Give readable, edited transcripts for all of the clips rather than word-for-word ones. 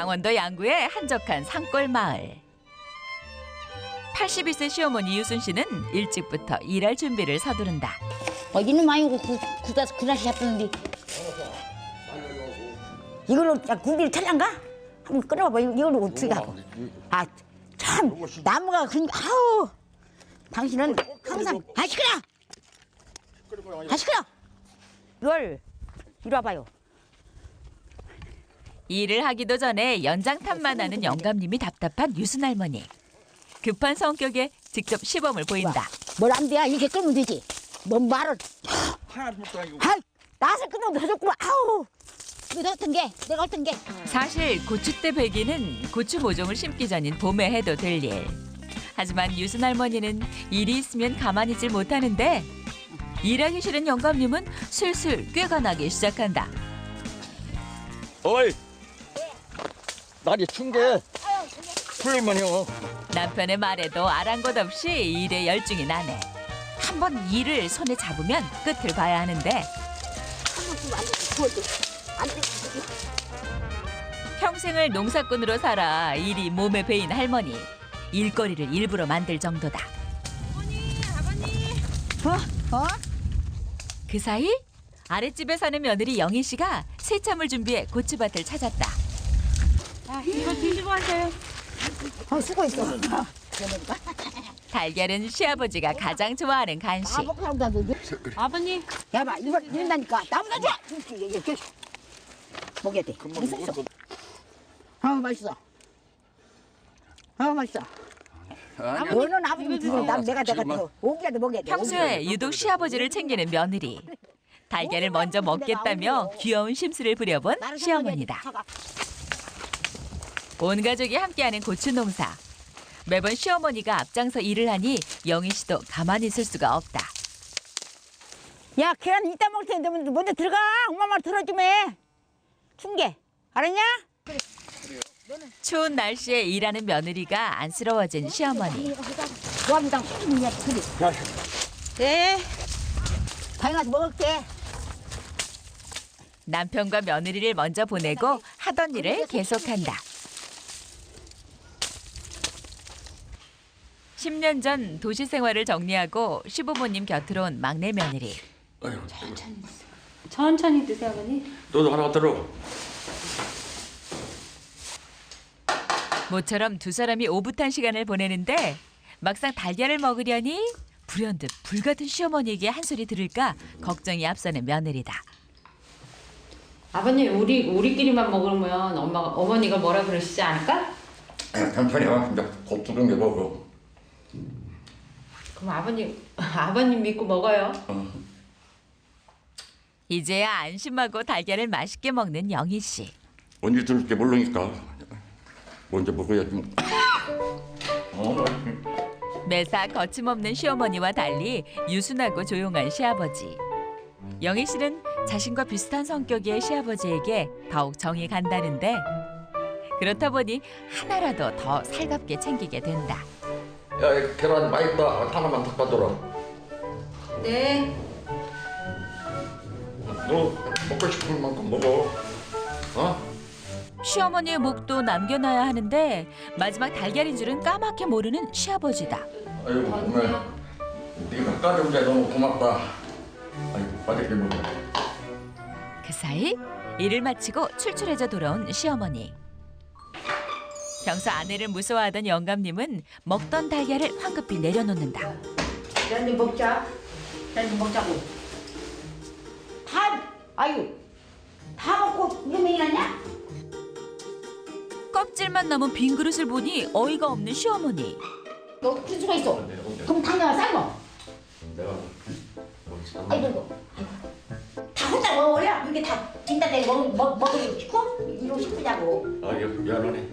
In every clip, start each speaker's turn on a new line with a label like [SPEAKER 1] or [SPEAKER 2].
[SPEAKER 1] 강원도 양구의 한적한 산골 마을. 82세 시어머니 유순 씨는 일찍부터 일할 준비를 서두른다.
[SPEAKER 2] 이놈 많이 오고 그다시 잡혔는데 이걸로 군비를 탈란가? 한번 끓여봐. 이걸로 어떻게 하고. 참 나무가 아우 당신은 항상 시끄러. 시끄러. 이걸 이리 와봐요.
[SPEAKER 1] 일을 하기도 전에 연장탄만 하는 영감님이 답답한 유순 할머니. 급한 성격에 직접 시범을 보인다.
[SPEAKER 2] 뭘 안 돼? 이렇게 끓으면 되지. 뭔 말을. 나서 끓으면 더 좋구만. 아우. 내가 어떤 게.
[SPEAKER 1] 사실 고추대 배기는 고추 모종을 심기 전인 봄에 해도 될 일. 하지만 유순 할머니는 일이 있으면 가만히 있질 못하는데 일하기 싫은 영감님은 슬슬 꾀가 나기 시작한다.
[SPEAKER 3] 어이, 날이 춘게 풀면요.
[SPEAKER 1] 남편의 말에도 아랑곳 없이 일에 열중이 나네. 한번 일을 손에 잡으면 끝을 봐야 하는데 평생을 농사꾼으로 살아 일이 몸에 배인 할머니. 일거리를 일부러 만들 정도다. 그 사이 아랫집에 사는 며느리 영희 씨가 새참을 준비해 고추밭을 찾았다.
[SPEAKER 4] 이거 드시고 하세요.
[SPEAKER 2] 수고했어.
[SPEAKER 1] 달걀은 시아버지가 가장 좋아하는 간식.
[SPEAKER 4] 아버님.
[SPEAKER 2] 야봐, 이걸 이런다니까. 나보다 좋아. 먹여야 돼. 맛있어. 맛있어. 맛있어. 너는 아버지 주고 내가 더 먹여야 돼.
[SPEAKER 1] 평소에 유독 시아버지를 챙기는 며느리. 달걀을 먼저 먹겠다며 귀여운 심술을 부려본 시어머니다. 온 가족이 함께하는 고추 농사. 매번 시어머니가 앞장서 일을 하니 영희 씨도 가만히 있을 수가 없다.
[SPEAKER 2] 야, 계란 이따 먹을 텐데 먼저 들어가. 엄마 말 들어주매. 춘게. 알았냐?
[SPEAKER 1] 추운 날씨에 일하는 며느리가 안쓰러워진 시어머니.
[SPEAKER 2] 조합이랑 소금이야, 그래. 네. 다행히 먹을게.
[SPEAKER 1] 남편과 며느리를 먼저 보내고 하던 일을 계속한다. 10년 전 도시 생활을 정리하고 시부모님 곁으로 온 막내 며느리.
[SPEAKER 4] 천천히 드세요, 아버님.
[SPEAKER 3] 너도 하나 들어.
[SPEAKER 1] 모처럼 두 사람이 오붓한 시간을 보내는데 막상 달걀을 먹으려니 불현듯 불같은 시어머니에게 한 소리 들을까 걱정이 앞서는 며느리다.
[SPEAKER 4] 아버님, 우리끼리만 먹으면 어머니가 뭐라 그러시지 않을까?
[SPEAKER 3] 천천히 와. 이제 곧 두른 게 먹어.
[SPEAKER 4] 그럼 아버님 믿고 먹어요.
[SPEAKER 1] 이제야 안심하고 달걀을 맛있게 먹는 영희 씨.
[SPEAKER 3] 언제 들을지 모르니까 먼저 먹어야지.
[SPEAKER 1] 매사 거침없는 시어머니와 달리 유순하고 조용한 시아버지. 영희 씨는 자신과 비슷한 성격의 시아버지에게 더욱 정이 간다는데 그렇다 보니 하나라도 더 살갑게 챙기게 된다.
[SPEAKER 3] 야, 계란 맛있다. 하나만 닦아줘라.
[SPEAKER 4] 네.
[SPEAKER 3] 너 먹고 싶은 만큼 먹어.
[SPEAKER 1] 시어머니의 목도 남겨놔야 하는데 마지막 달걀인 줄은 까맣게 모르는 시아버지다.
[SPEAKER 3] 아이고, 정말 네가 까준 게 너무 고맙다. 아이고, 맛있게 먹어.
[SPEAKER 1] 그 사이 일을 마치고 출출해져 돌아온 시어머니. 평소 아내를 무서워하던 영감님은 먹던 달걀을 황급히 내려놓는다.
[SPEAKER 2] 계란좀 먹자. 계란좀 먹자고. 다 먹고 이러면 일하냐?
[SPEAKER 1] 껍질만 남은 빈 그릇을 보니 어이가 없는 시어머니.
[SPEAKER 2] 너 어떻게 수가 있어? 그럼 당장 삶어.
[SPEAKER 3] 내가
[SPEAKER 2] 아이고. 다 혼자 먹어버려? 이렇게 다 진짜 내가 먹으려고 싶고? 이러고 싶으냐고.
[SPEAKER 3] 미안하네.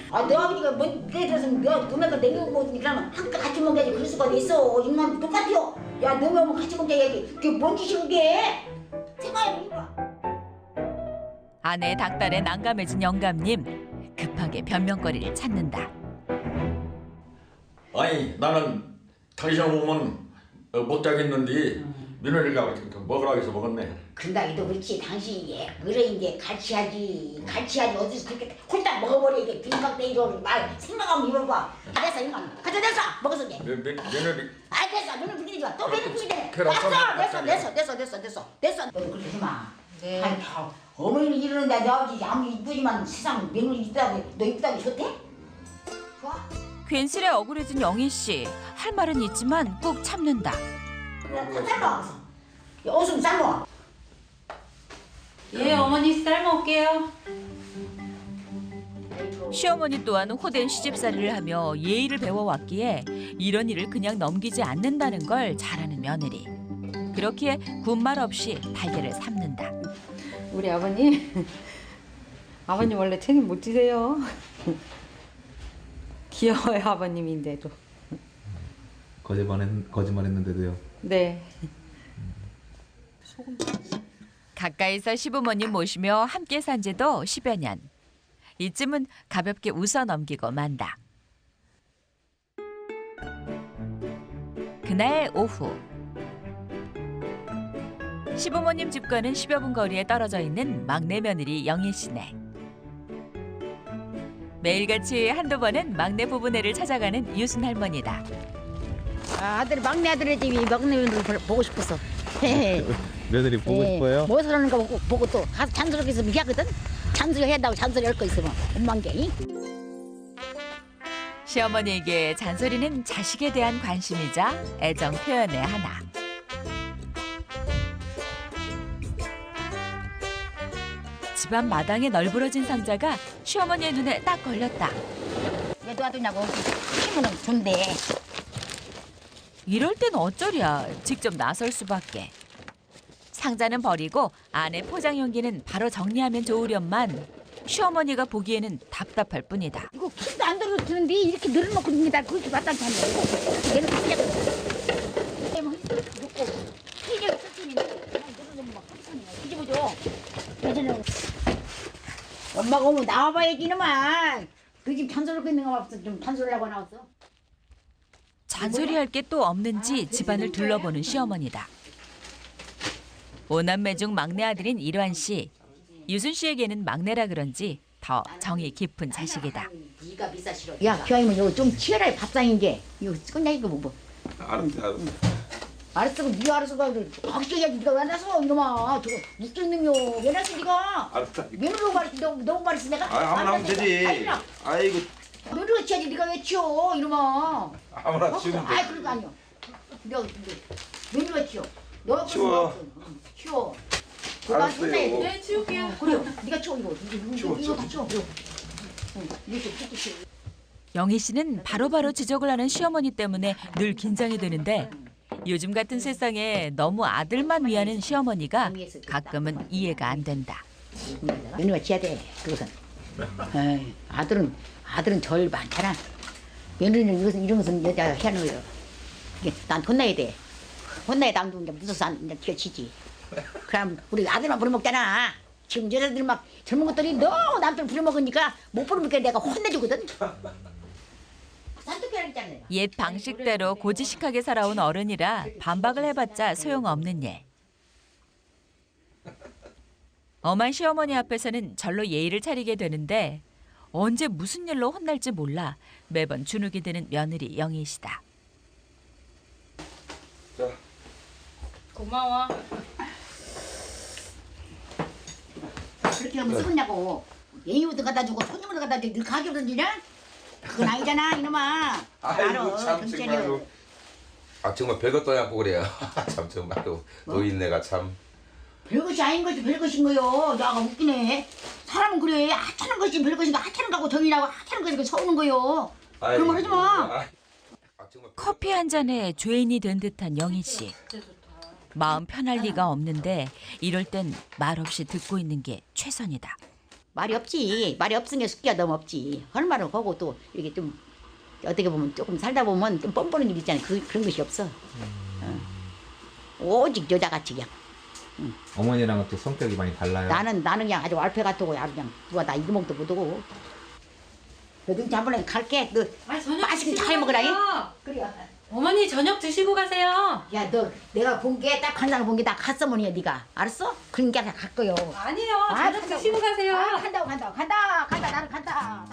[SPEAKER 2] 너 아버지가 예를 들어서 너네가 내 먹으니까 함께 같이 먹어야지. 그럴 수가 있어. 인만 똑같아요. 야, 너네 오면 같이 먹자야지. 그게 뭔 짓이야 그게? 생각해보니까.
[SPEAKER 1] 아내의 닭달에 난감해진 영감님. 급하게 변명거리를 찾는다.
[SPEAKER 3] 아니, 나는 당신 오면 못 자겠는데 며느리가 먹으라고 해서 먹었네.
[SPEAKER 2] 근다기도 그렇지. 당신이 그래 이제 같이 하지. 같이 하지. 어디서 그렇게 홀딱 먹어버려. 이게 빈박대기로 말 생각하면 입어봐. 아 됐어 이만. 가져 됐어. 먹었어 이제.
[SPEAKER 3] 며느리
[SPEAKER 2] 아 됐어. 너는 그러지 마. 또 며느리 그러네.
[SPEAKER 3] 계란
[SPEAKER 2] 됐어. 너는 그렇게 하지 마.
[SPEAKER 4] 네.
[SPEAKER 2] 아니 다 어머니 이러는데 내 아버지 아무리 이쁘지만 세상 며느리 이쁘다고 너 이쁘다고 좋대? 좋아?
[SPEAKER 1] 괜스레 억울해진 영희 씨. 할 말은 있지만 꾹 참는다.
[SPEAKER 2] 다 삶아. 옷은 삶아.
[SPEAKER 4] 예, 어머니 삶아 올게요.
[SPEAKER 1] 시어머니 또한 호된 시집살이를 하며 예의를 배워왔기에 이런 일을 그냥 넘기지 않는다는 걸 잘 아는 며느리. 그렇기에 군말 없이 달걀을 삶는다.
[SPEAKER 4] 우리 아버님. 아버님 원래 책임 못 지세요. 귀여워요, 아버님인데도.
[SPEAKER 5] 거짓말했는데도요.
[SPEAKER 4] 네.
[SPEAKER 1] 가까이서 시부모님 모시며 함께 산 지도 10여 년. 이쯤은 가볍게 웃어 넘기고 만다. 그날 오후. 시부모님 집과는 10여 분 거리에 떨어져 있는 막내 며느리 영희 씨네. 매일같이 한두 번은 막내 부부네를 찾아가는 유순 할머니다.
[SPEAKER 2] 아들 막내 아들의 집이 막내 며느리 보고 싶었어.
[SPEAKER 5] 며느리 보고 싶어요?
[SPEAKER 2] 뭐 그러는 거 보고 또 가서 잔소리 있으면 하거든. 잔소리 해야 한다고 잔소리 할 거 있으면 엄만 게.
[SPEAKER 1] 시어머니에게 잔소리는 자식에 대한 관심이자 애정 표현의 하나. 집안 마당에 널브러진 상자가 시어머니의 눈에 딱 걸렸다.
[SPEAKER 2] 왜 놔두냐고. 힘은 좋은데.
[SPEAKER 1] 이럴 땐 어쩌랴. 직접 나설 수밖에. 상자는 버리고 안에 포장 용기는 바로 정리하면 좋으련만 시어머니가 보기에는 답답할 뿐이다.
[SPEAKER 2] 이거 키도 안 들어주는데 이렇게 늘어놓고 있는데 그렇게 마땅치 않네. 얘는 그냥 놓고 피리를 쓰시면 늘어놓으면 막 한참이야. 뒤집어줘. 예전에 엄마가 오면 나와봐야지 이놈아. 그 집 잔소리하고 있는 거 없어. 좀 잔소리하고 나왔어.
[SPEAKER 1] 잔소리할 게 또 없는지 집안을 둘러보는 시어머니다. 오남매 중 막내 아들인 일환 씨. 유순 씨에게는 막내라 그런지 더 정이 깊은 자식이다.
[SPEAKER 2] 네가 비싸 싫어. 야, 기왕이면 이거 좀 치열하게 밥상인 게 이거 찍었냐 이거 뭐.
[SPEAKER 5] 알았어.
[SPEAKER 2] 알았어, 네가 알아서 가. 확실해야지. 네가 왜 나서 이놈아. 저거 웃긴 놈이요. 왜 나서 네가?
[SPEAKER 5] 알았다.
[SPEAKER 2] 며느리로 말했어. 너무 말했어 내가.
[SPEAKER 5] 아무나 하면 되지. 아이고.
[SPEAKER 2] 며느리가 치야지. 네가 왜 치워 이놈아.
[SPEAKER 5] 아무나 치우면 돼.
[SPEAKER 2] 아, 그런 거 아니야. 내가 며느리가 치워. 너가
[SPEAKER 5] 치워.
[SPEAKER 2] 치워.
[SPEAKER 5] 알았어요.
[SPEAKER 4] 네, 치울게요.
[SPEAKER 2] 그래. 네가 치워 이거.
[SPEAKER 5] 치워,
[SPEAKER 2] 이거 다 치워. 이렇게 치워.
[SPEAKER 1] 영희 씨는 바로바로 지적을 하는 시어머니 때문에 늘 긴장이 되는데 요즘 같은 세상에 너무 아들만 위하는 시어머니가 가끔은 이해가 안 된다.
[SPEAKER 2] 며느리가 지어야 돼. 그것은. 에이, 아들은 절 많잖아. 며느리는 이런 것은 여자가 해야 하는 거예요. 이게 난 혼나야 돼. 혼나야 남도 이제 무서워서 안 튀어치지. 그럼 우리 아들만 부려먹잖아. 지금 여자들 막 젊은 것들이 너무 남들 부려먹으니까 못 부려먹게 내가 혼내주거든. 산토끼라잖아요.
[SPEAKER 1] 옛 방식대로 고지식하게 살아온 어른이라 반박을 해봤자 소용없는 예. 엄한 시어머니 앞에서는 절로 예의를 차리게 되는데 언제 무슨 일로 혼날지 몰라 매번 주눅이 드는 며느리 영희 씨다.
[SPEAKER 5] 자,
[SPEAKER 4] 고마워.
[SPEAKER 2] 그렇게 하면 쓰겠냐고. 예의부터 갖다 주고 손님부터 갖다 주고 늘 가게 던지냐? 그건 아니잖아 이놈아.
[SPEAKER 5] 아이고 참
[SPEAKER 2] 경찰이요.
[SPEAKER 5] 정말로. 아 정말 별것도 아니고 그래요. 참 정말로 노인네가 참.
[SPEAKER 2] 별것이 아닌 것이 별것인 거요. 야가 웃기네. 사람은 그래. 하찮은 것이 별것인가 하찮은 거하고 정이라고 하찮은 것이 서우는 거요. 그런 거 하지 마.
[SPEAKER 5] 정말
[SPEAKER 1] 커피 한 잔에 죄인이 된 듯한 영희 씨. 마음 편할 리가 없는데 이럴 땐 말없이 듣고 있는 게 최선이다.
[SPEAKER 2] 말이 없지. 말이 없은 게 숙기가 너무 없지. 할 말은 하고 또 이렇게 좀 어떻게 보면 조금 살다 보면 좀 뻔뻔한 일 있잖아. 그런 것이 없어. 오직 여자같이 그냥.
[SPEAKER 5] 어머니랑은 또 성격이 많이 달라요.
[SPEAKER 2] 나는 그냥 아주 왈패 같고 아주 그냥 누가 나 이구멍도 못 오고. 너도 잠깐만 갈게. 너
[SPEAKER 4] 아, 저녁
[SPEAKER 2] 맛있게 잘 먹으라. 잉? 그래.
[SPEAKER 4] 어머니 저녁 드시고 가세요.
[SPEAKER 2] 야, 너 내가 본 게 딱 한 장 본 게 딱 갓서머니야, 네가. 알았어? 그러니까 갈 거요.
[SPEAKER 4] 아니요. 저녁 드시고 가세요.
[SPEAKER 2] 간다. 나는 간다.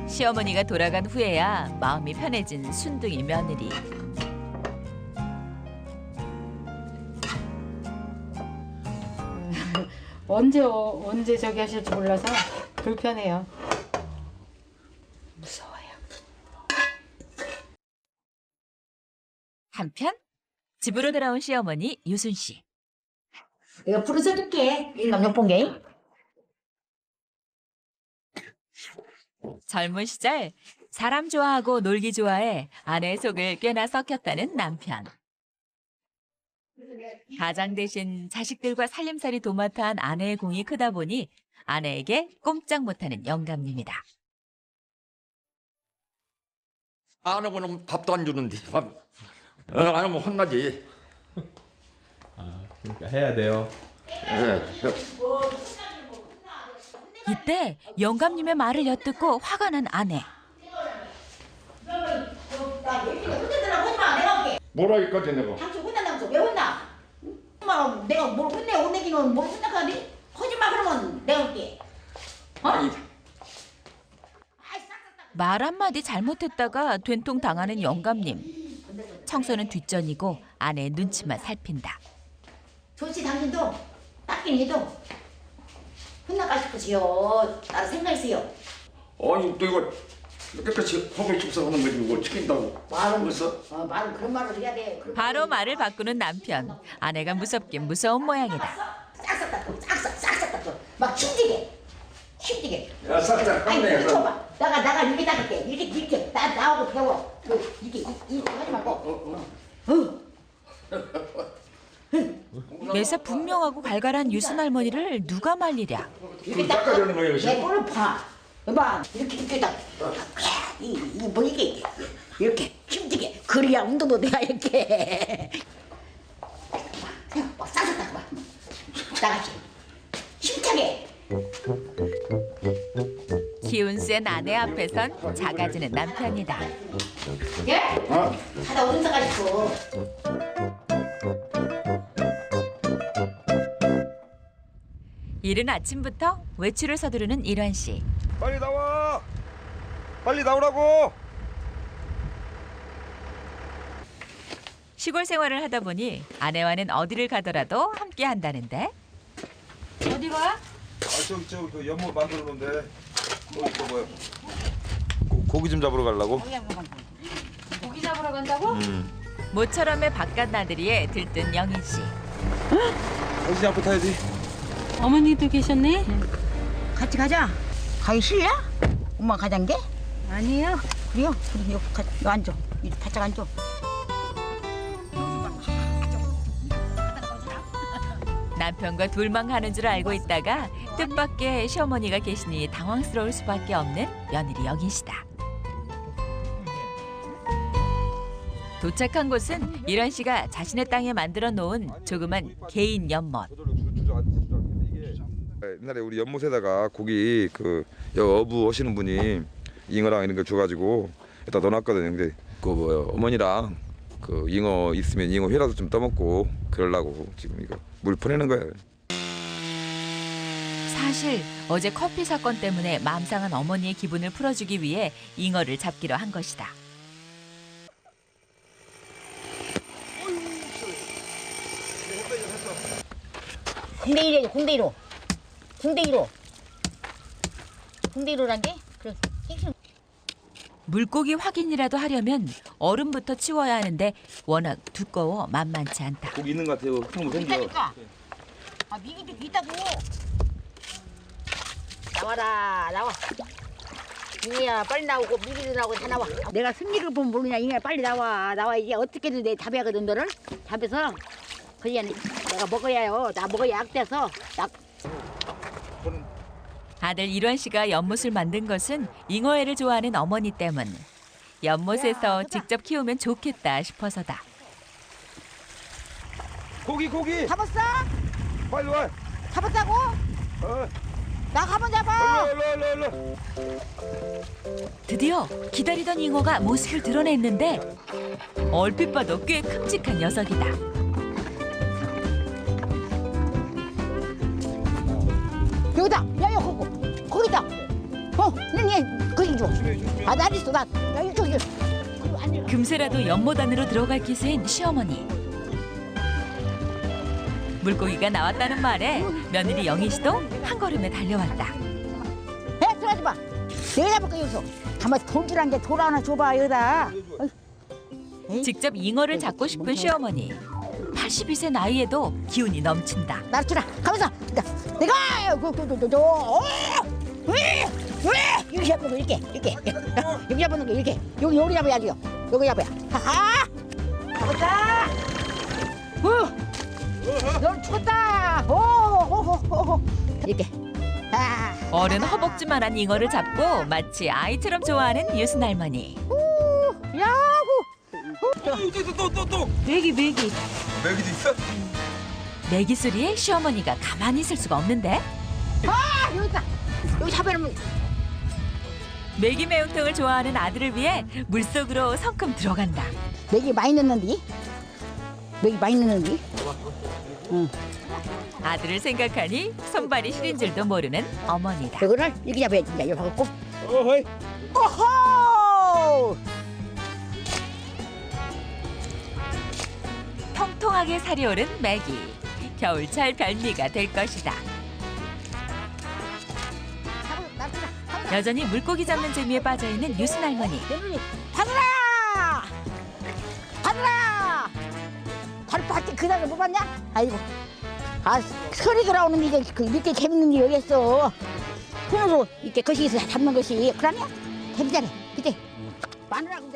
[SPEAKER 1] 시어머니가 돌아간 후에야 마음이 편해진 순둥이 며느리.
[SPEAKER 4] 언제 저기 하실지 몰라서 불편해요. 무서워요.
[SPEAKER 1] 한편 집으로 돌아온 시어머니 유순 씨.
[SPEAKER 2] 내가 불을 써줄게. 일감 욕봉게.
[SPEAKER 1] 젊은 시절 사람 좋아하고 놀기 좋아해 아내의 속을 꽤나 썩혔다는 남편. 가장 대신 자식들과 살림살이 도맡아 한 아내의 공이 크다 보니 아내에게 꼼짝 못하는 영감님이다.
[SPEAKER 3] 안 하고는 밥도 안 주는데 안 하면 혼나지.
[SPEAKER 6] 그러니까 해야 돼요.
[SPEAKER 1] 이때 영감님의 말을 엿듣고 화가 난 아내.
[SPEAKER 2] 나 얘기가 혼내더라고 하지 마. 내가 할게.
[SPEAKER 3] 뭐라 할까지 내가.
[SPEAKER 2] 당신 혼난다면서 왜 혼나? 엄마 내가 뭘 혼내기는 뭘 혼나가니? 거짓말 그러면 내가 할게.
[SPEAKER 3] 아니,
[SPEAKER 1] 말 한마디 잘못했다가 된통 당하는 영감님. 청소는 뒷전이고 아내의 눈치만 살핀다.
[SPEAKER 2] 좋지 당신도 닦긴 해도 혼나가 싶으시오. 나도 생각했어요.
[SPEAKER 3] 아니 내가 깨끗이 허물 축사하는 거지 뭐 시킨다고.
[SPEAKER 2] 말은
[SPEAKER 3] 벌써?
[SPEAKER 2] 말은 그런 말을 해야 돼.
[SPEAKER 1] 바로 말을 바꾸는 남편. 아내가 무섭긴 무서운 모양이다.
[SPEAKER 2] 싹싹 닦고 막 힘들게.
[SPEAKER 3] 야 싹싹
[SPEAKER 2] 아니
[SPEAKER 3] 깎네.
[SPEAKER 2] 이렇게 줘봐. 나가 이렇게 닦을게. 이렇게 나하고 배워. 이렇게 하지 말고.
[SPEAKER 1] 매사 분명하고 갈갈한 유순 할머니를 누가 말리랴.
[SPEAKER 2] 이렇게
[SPEAKER 3] 닦아주는 거예요,
[SPEAKER 2] 내 꼴을 봐. 여봐 이렇게 딱. 뭐 이게 이렇게 힘들게. 그래야 운동도 내가 이렇게. 막 싹싹 닦고 봐. 나같이 힘차게.
[SPEAKER 1] 기운 센 아내 앞에선 작아지는 남편이다.
[SPEAKER 2] 예? 하다 오는 사가 있어.
[SPEAKER 1] 이른 아침부터 외출을 서두르는 일환 씨.
[SPEAKER 5] 빨리 나와. 빨리 나오라고.
[SPEAKER 1] 시골 생활을 하다 보니 아내와는 어디를 가더라도 함께 한다는데
[SPEAKER 4] 어디 가?
[SPEAKER 5] 저기 그 연못 만들어 놓은데. 거기 또 뭐야? 고기 좀 잡으러 가려고?
[SPEAKER 4] 고기 잡으러 간다고?
[SPEAKER 1] 모처럼의 바깥 나들이에 들뜬 영인 씨.
[SPEAKER 5] 어디 앞에 타야지.
[SPEAKER 4] 어머니도 계셨네?
[SPEAKER 2] 같이 가자. 가기 싫냐? 엄마 가자는 게?
[SPEAKER 4] 아니에요.
[SPEAKER 2] 그래요? 그래 여기 앉아. 이리 바짝 앉아.
[SPEAKER 1] 남편과 둘만 가는 줄 알고 있다가 뜻밖의 시어머니가 계시니 당황스러울 수밖에 없는 며느리 영인 씨다. 도착한 곳은 일환 씨가 자신의 땅에 만들어 놓은 조그만 개인 연못.
[SPEAKER 5] 옛날에 우리 연못에다가 고기 그 어부 하시는 분이 잉어랑 이런 거 줘가지고 일단 넣어놨거든요. 근데 그 뭐야 어머니랑 그 잉어 있으면 잉어 회라도 좀 떠먹고 그러려고 지금 이거 물 퍼내는 거예요.
[SPEAKER 1] 사실 어제 커피 사건 때문에 마음 상한 어머니의 기분을 풀어주기 위해 잉어를 잡기로 한 것이다.
[SPEAKER 2] 홍대이로란 게? 그래.
[SPEAKER 1] 물고기 확인이라도 하려면 얼음부터 치워야 하는데 워낙 두꺼워 만만치 않다.
[SPEAKER 5] 고기 있는 것 같아요. 흙탕물 생겨.
[SPEAKER 2] 있다니까. 아 미기도 있다고. 나와. 이야 빨리 나오고 미기도 나오고 다 나와. 내가 승리를 보면 모르냐. 이야 빨리 나와. 이게 어떻게든 내 잡아야거든 너를. 잡아서 그냥 내가 먹어야요. 나 먹어야 약돼서 약.
[SPEAKER 1] 아들 일환 씨가 연못을 만든 것은 잉어회를 좋아하는 어머니 때문. 연못에서 직접 키우면 좋겠다 싶어서다.
[SPEAKER 5] 고기
[SPEAKER 2] 잡았어?
[SPEAKER 5] 빨리 와.
[SPEAKER 2] 잡았다고? 나 가만 잡아.
[SPEAKER 5] 일로.
[SPEAKER 1] 드디어 기다리던 잉어가 모습을 드러냈는데 얼핏 봐도 꽤 큼직한 녀석이다.
[SPEAKER 2] 여기다. 야, 거기다. 네, 거기 줘. 아, 나 있어. 나 이쪽에.
[SPEAKER 1] 금세라도 연못 안으로 들어갈 기세인 시어머니. 물고기가 나왔다는 말에 며느리 영희 씨도 한 걸음에 달려왔다.
[SPEAKER 2] 에, 들어가지 마. 내가 잡을까 여기서. 가만 돈줄한 게 돌아 하나 줘봐 여기다.
[SPEAKER 1] 직접 잉어를 잡고 싶은 시어머니. 82세 나이에도 기운이 넘친다.
[SPEAKER 2] 나 주라. 가면서 내가 이렇게 잡는 거 이렇게 여기 잡는 거 이렇게 여기 잡아야지요. 여기 잡아야. 하하. 잡았다. 넌 죽었다. 오. 이렇게. 아.
[SPEAKER 1] 어른 허벅지만한 잉어를 잡고 마치 아이처럼 좋아하는 유순 할머니.
[SPEAKER 2] 야구.
[SPEAKER 5] 또.
[SPEAKER 4] 메기.
[SPEAKER 5] 메기도 있어?
[SPEAKER 1] 메기 소리에 시어머니가 가만히 있을 수가 없는데
[SPEAKER 2] 아, 여기 있다. 여기 잡아놓으면.
[SPEAKER 1] 메기 매운탕을 좋아하는 아들을 위해 물속으로 성큼 들어간다.
[SPEAKER 2] 맥이 많이 넣는디? 응.
[SPEAKER 1] 아들을 생각하니 손발이 시린 줄도 모르는 어머니다.
[SPEAKER 2] 이거를 이렇게 잡아야지. 이제 여기 갖고. 오호!
[SPEAKER 1] 통통하게 살이 오른 메기. 겨울철 별미가 될 것이다. 여전히 물고기 잡는 재미에 빠져있는 유순 할머니.
[SPEAKER 2] 하늘아! 다리 밖에 그다음에 못 봤냐? 아이고. 아, 소리 돌아오는 이게 이렇게 재밌는 게 여기였어. 손으로 이렇게 거시기서 잡는 것이 그러냐? 재밌잖아. 그치? 마누라고.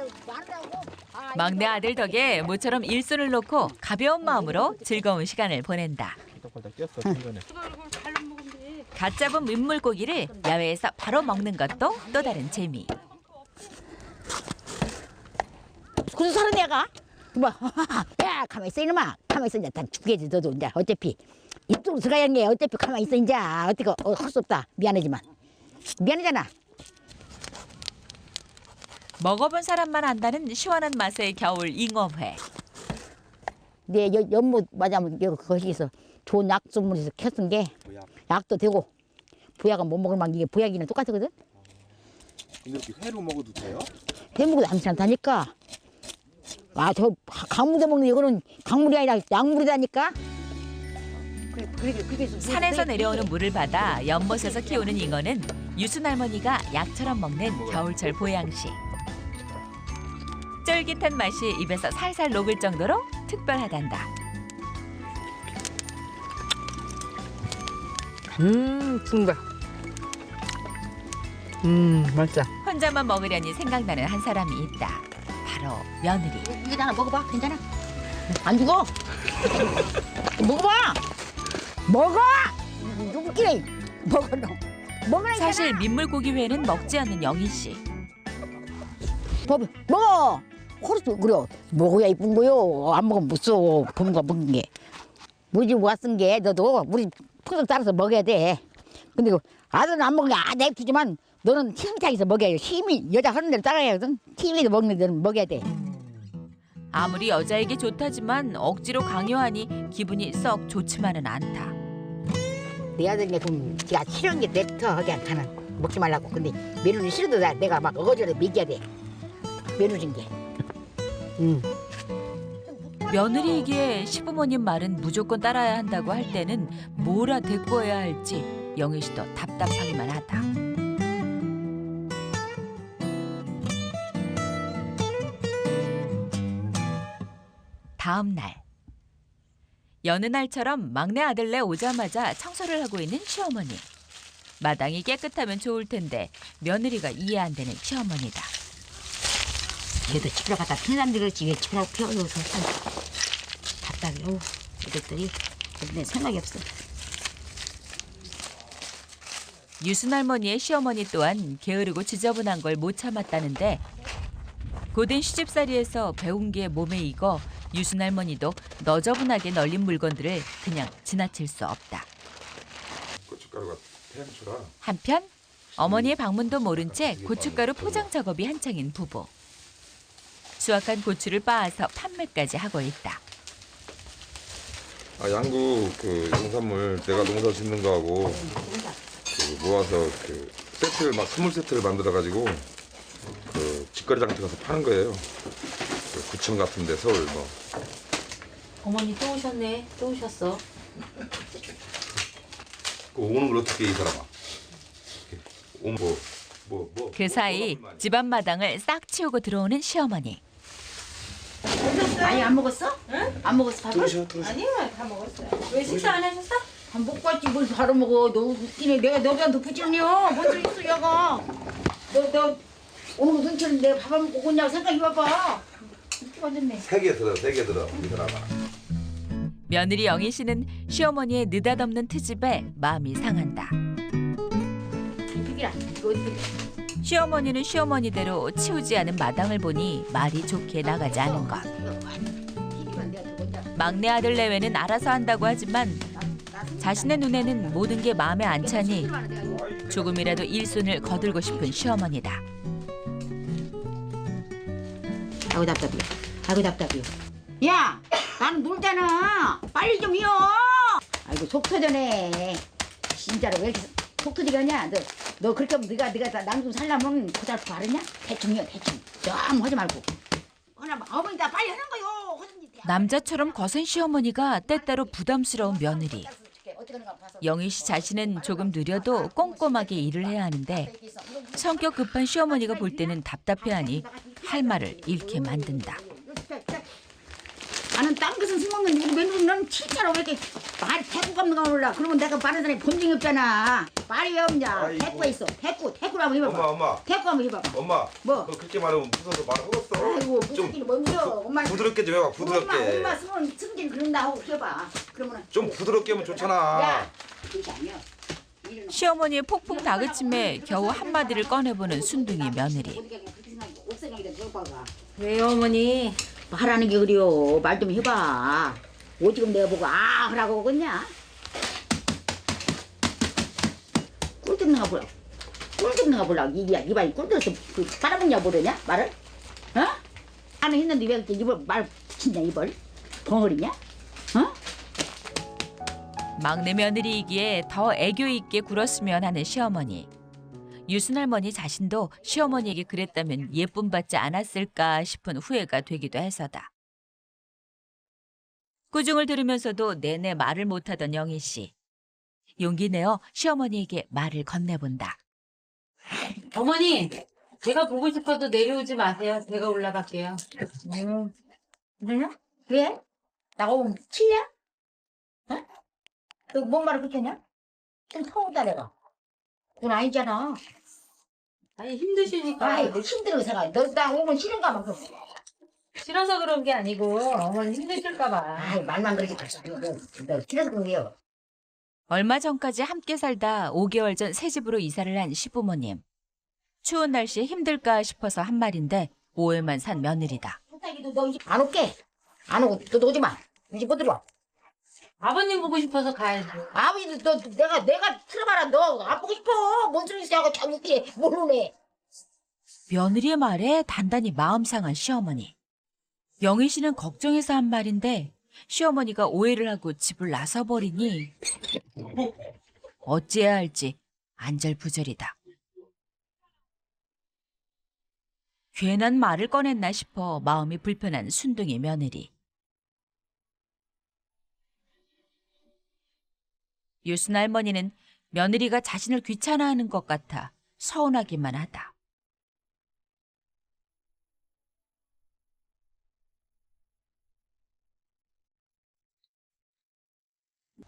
[SPEAKER 1] 막내 아들 덕에 모처럼 일손을 놓고 가벼운 마음으로 즐거운 시간을 보낸다. 갓 잡은 민물고기를 야외에서 바로 먹는 것도 또 다른 재미.
[SPEAKER 2] 그래서 사는 애가 뭐, 야, 가만히 있어 이놈아. 가만히 있어. 이제 다 죽겠지. 너도 이제 어차피 이쪽으로 들어가야 하는 게 어차피 가만히 있어. 이제 어떻게 할 수 없다. 미안하지만 미안하잖아.
[SPEAKER 1] 먹어본 사람만 안다는 시원한 맛의 겨울 잉어회.
[SPEAKER 2] 내 연못 맞으면 여기 거기서 좋은 약수물에서 켰은 게 약도 되고 부약은 못 먹을 만한 게 부약이랑 똑같거든.
[SPEAKER 5] 근데 이렇게 회로 먹어도 돼요?
[SPEAKER 2] 해 먹어도 안 괜찮다니까. 아, 저 강물에 먹는 이거는 강물이 아니라 약물이다니까.
[SPEAKER 1] 산에서 내려오는 물을 받아 연못에서 키우는 잉어는 유순 할머니가 약처럼 먹는 겨울철 보양식. 쫄깃한 맛이 입에서 살살 녹을 정도로 특별하단다.
[SPEAKER 4] 중다. 맛있다.
[SPEAKER 1] 혼자만 먹으려니 생각나는 한 사람이 있다. 바로 며느리.
[SPEAKER 2] 이거 하나 먹어봐. 괜찮아? 안 죽어. 먹어봐. 먹어. 누구끼리 먹어 너. 먹으라.
[SPEAKER 1] 사실 민물고기 회는 먹지 않는 영희 씨.
[SPEAKER 2] 먹어. 호르스 그래. 먹어야 이쁜 거요. 안 먹으면 못 써. 보는 거 먹는 게. 우리 집 왔은 게 너도 우리 풍속 따라서 먹어야 돼. 근데 그 아들은 안 먹는 게 내주지만 너는 힘차게서 먹어야 돼. 힘이 여자 하는 대로 따라야 하거든. 힘이 먹는 데는 먹어야 돼.
[SPEAKER 1] 아무리 여자에게 좋다지만 억지로 강요하니 기분이 썩 좋지만은 않다.
[SPEAKER 2] 내 아들이 좀 지가 싫은 게 냅둬 하게 가는 먹지 말라고. 근데 며느리 싫어도 내가 막 어거지로 먹여야 돼. 며느리인 게.
[SPEAKER 1] 며느리에게 시부모님 말은 무조건 따라야 한다고 할 때는 뭐라 대꾸해야 할지 영희 씨도 답답하기만 하다. 다음 날. 여느 날처럼 막내 아들네 오자마자 청소를 하고 있는 시어머니. 마당이 깨끗하면 좋을 텐데 며느리가 이해 안 되는 시어머니다.
[SPEAKER 2] 걔도 집에 갔다 피난들 그렇지 왜 집에 가서 피워서 답답해. 이것들이 내 생각이 없어.
[SPEAKER 1] 유순 할머니의 시어머니 또한 게으르고 지저분한 걸 못 참았다는데 고된 시집살이에서 배운 게 몸에 익어 유순 할머니도 너저분하게 널린 물건들을 그냥 지나칠 수 없다.
[SPEAKER 5] 고춧가루가 태양초라.
[SPEAKER 1] 한편 어머니의 방문도 모른 채 고춧가루 포장 작업이 한창인 부부. 수확한 고추를 빻아서 판매까지 하고 있다.
[SPEAKER 5] 아, 양구 그 농산물 내가 농사 짓는 거하고 그 모아서 그 세트를 막 선물 세트를 만들어 가지고 그 직거래 장터 가서 파는 거예요. 그 구청 같은데 서울 뭐.
[SPEAKER 4] 어머니 또 오셨네. 또 오셨어.
[SPEAKER 5] 그 오는 걸 어떻게 해, 이 사람아? 오면 뭐.
[SPEAKER 1] 그 사이 집안 마당을 싹 치우고 들어오는 시어머니.
[SPEAKER 2] 아니 안 먹었어?
[SPEAKER 4] 응?
[SPEAKER 2] 안 먹었어 밥을?
[SPEAKER 4] 아니요, 다 먹었어요. 왜 식사 안 하셨어?
[SPEAKER 2] 밥 먹고 왔지 뭘 바로 먹어. 너 웃기네. 내가 너한테 부지런해요. 뭔 소리 있어 야가. 너 오늘 거 눈치는 내가 밥 안 먹고 오냐고 생각해봐봐. 이렇게 완전네.
[SPEAKER 5] 세개 들어 이 사람아.
[SPEAKER 1] 며느리 영희 씨는 시어머니의 느닷없는 트집에 마음이 상한다.
[SPEAKER 2] 이피기라. 이거 어떻게?
[SPEAKER 1] 시어머니는 시어머니대로 치우지 않은 마당을 보니 말이 좋게 나가지 않은 것. 막내 아들 내외는 알아서 한다고 하지만 자신의 눈에는 모든 게 마음에 안 차니 조금이라도 일손을 거들고 싶은 시어머니다.
[SPEAKER 2] 아이고 답답해. 아이고 답답해. 야, 나는 놀잖아. 빨리 좀 이어. 아이고 속 터져네. 진짜로 왜 이렇게 속 터지게 하냐? 너 그렇게 하면 네가 남 좀 살려면 고작 바르냐? 대충 이어 대충. 너무 하지 말고. 그냥 어머니 다 빨리 하는 거요.
[SPEAKER 1] 남자처럼 거센 시어머니가 때때로 부담스러운 며느리. 영희 씨 자신은 조금 느려도 꼼꼼하게 일을 해야 하는데 성격 급한 시어머니가 볼 때는 답답해하니 할 말을 잃게 만든다.
[SPEAKER 2] 나는 딴 것은 쓸모없는 우리 며느리는 진짜로 왜 이렇게 말이 대꾸가 없는 거 몰라. 그러면 내가 바른 사람이 본 적이 없잖아. 말이 왜 없냐. 대꾸가 있어. 대꾸를 한번 해봐봐.
[SPEAKER 5] 엄마.
[SPEAKER 2] 대꾸 한번 해봐봐.
[SPEAKER 5] 엄마.
[SPEAKER 2] 뭐?
[SPEAKER 5] 너 그렇게 말하면 무서워서 말 하겠어.
[SPEAKER 2] 아이고 무섭기는 뭔겨. 엄마
[SPEAKER 5] 부드럽게 좀 해봐. 부드럽게.
[SPEAKER 2] 엄마 승진 그런다 하고 해봐. 그러면은
[SPEAKER 5] 좀 부드럽게 하면 좋잖아.
[SPEAKER 2] 야 그게 아니야.
[SPEAKER 1] 시어머니의 폭풍 다그침에 겨우 한마디를 꺼내보는 순둥이 며느리.
[SPEAKER 4] 왜요, 어머니?
[SPEAKER 2] 말하는 게 그래요. 말 좀 해봐. 오지금 내가 보고 아 하라고 그랬냐? 꿀 듣는가 보라. 꿀 듣는가 보라. 이봐이 꿀 들어서 그 빨아먹냐 모르냐 말을? 어? 나는 했는데 왜 이렇게 입을 말 붙이냐 입을? 벙어리냐? 어?
[SPEAKER 1] 막내 며느리이기에 더 애교 있게 굴었으면 하는 시어머니. 유순할머니 자신도 시어머니에게 그랬다면 예쁨 받지 않았을까 싶은 후회가 되기도 해서다. 꾸중을 들으면서도 내내 말을 못하던 영희 씨. 용기 내어 시어머니에게 말을 건네본다.
[SPEAKER 4] 어머니, 제가 보고 싶어도 내려오지 마세요. 제가 올라갈게요.
[SPEAKER 2] 그러냐? 왜? 나가 오면 치냐? 어? 너 뭔 말을 그렇게 하냐? 좀 서운다 내가. 그건 아니잖아.
[SPEAKER 4] 아니, 힘드시니까.
[SPEAKER 2] 아이 너 힘들어 생각. 나 오면 싫은가 봐. 그럼.
[SPEAKER 4] 싫어서 그런 게 아니고 어머니 힘드실까봐.
[SPEAKER 2] 아이 말만 그러지 말자. 너 싫어서 그런 게요.
[SPEAKER 1] 얼마 전까지 함께 살다 5개월 전 새집으로 이사를 한 시부모님. 추운 날씨에 힘들까 싶어서 한 말인데 오해만 산 며느리다.
[SPEAKER 2] 너 이제 안 올게. 안 오고 너 오지 마. 이제 못 들어와.
[SPEAKER 4] 아버님 보고 싶어서 가야지.
[SPEAKER 2] 아버지도 너 내가 틀어봐라. 너 안 보고 싶어. 뭔 소리 있어 하고 참 웃기네. 모르네.
[SPEAKER 1] 며느리의 말에 단단히 마음 상한 시어머니. 영희 씨는 걱정해서 한 말인데 시어머니가 오해를 하고 집을 나서버리니 어찌해야 할지 안절부절이다. 괜한 말을 꺼냈나 싶어 마음이 불편한 순둥이 며느리. 유순 할머니는 며느리가 자신을 귀찮아하는 것 같아 서운하기만 하다.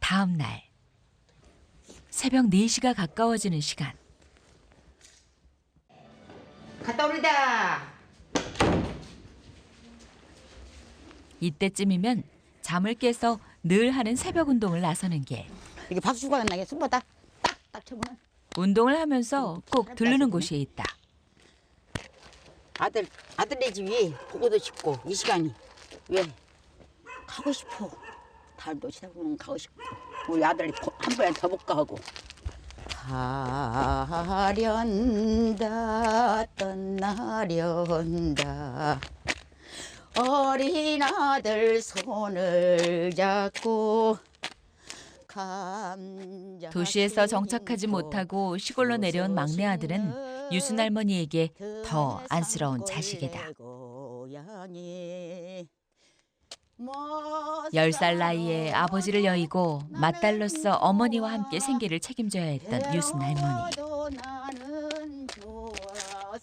[SPEAKER 1] 다음 날 새벽 4시가 가까워지는 시간.
[SPEAKER 2] 갔다 오리다.
[SPEAKER 1] 이때쯤이면 잠을 깨서 늘 하는 새벽 운동을 나서는 길.
[SPEAKER 2] 이게 박수가 나게 숨었다. 딱딱 쳐보면.
[SPEAKER 1] 운동을 하면서 꼭 들르는 곳이 있다.
[SPEAKER 2] 아들네 집이 보고도 싶고 이 시간이 왜 가고 싶어. 달도 치다 보면 가고 싶고 우리 아들이 한 번에 더 볼까 하고 가련다 떠나련다 어린 아들 손을 잡고
[SPEAKER 1] 도시에서 정착하지 못하고 시골로 내려온 막내 아들은 유순 할머니에게 더 안쓰러운 자식이다. 10살 나이에 아버지를 여의고 맏딸로서 어머니와 함께 생계를 책임져야 했던 유순 할머니.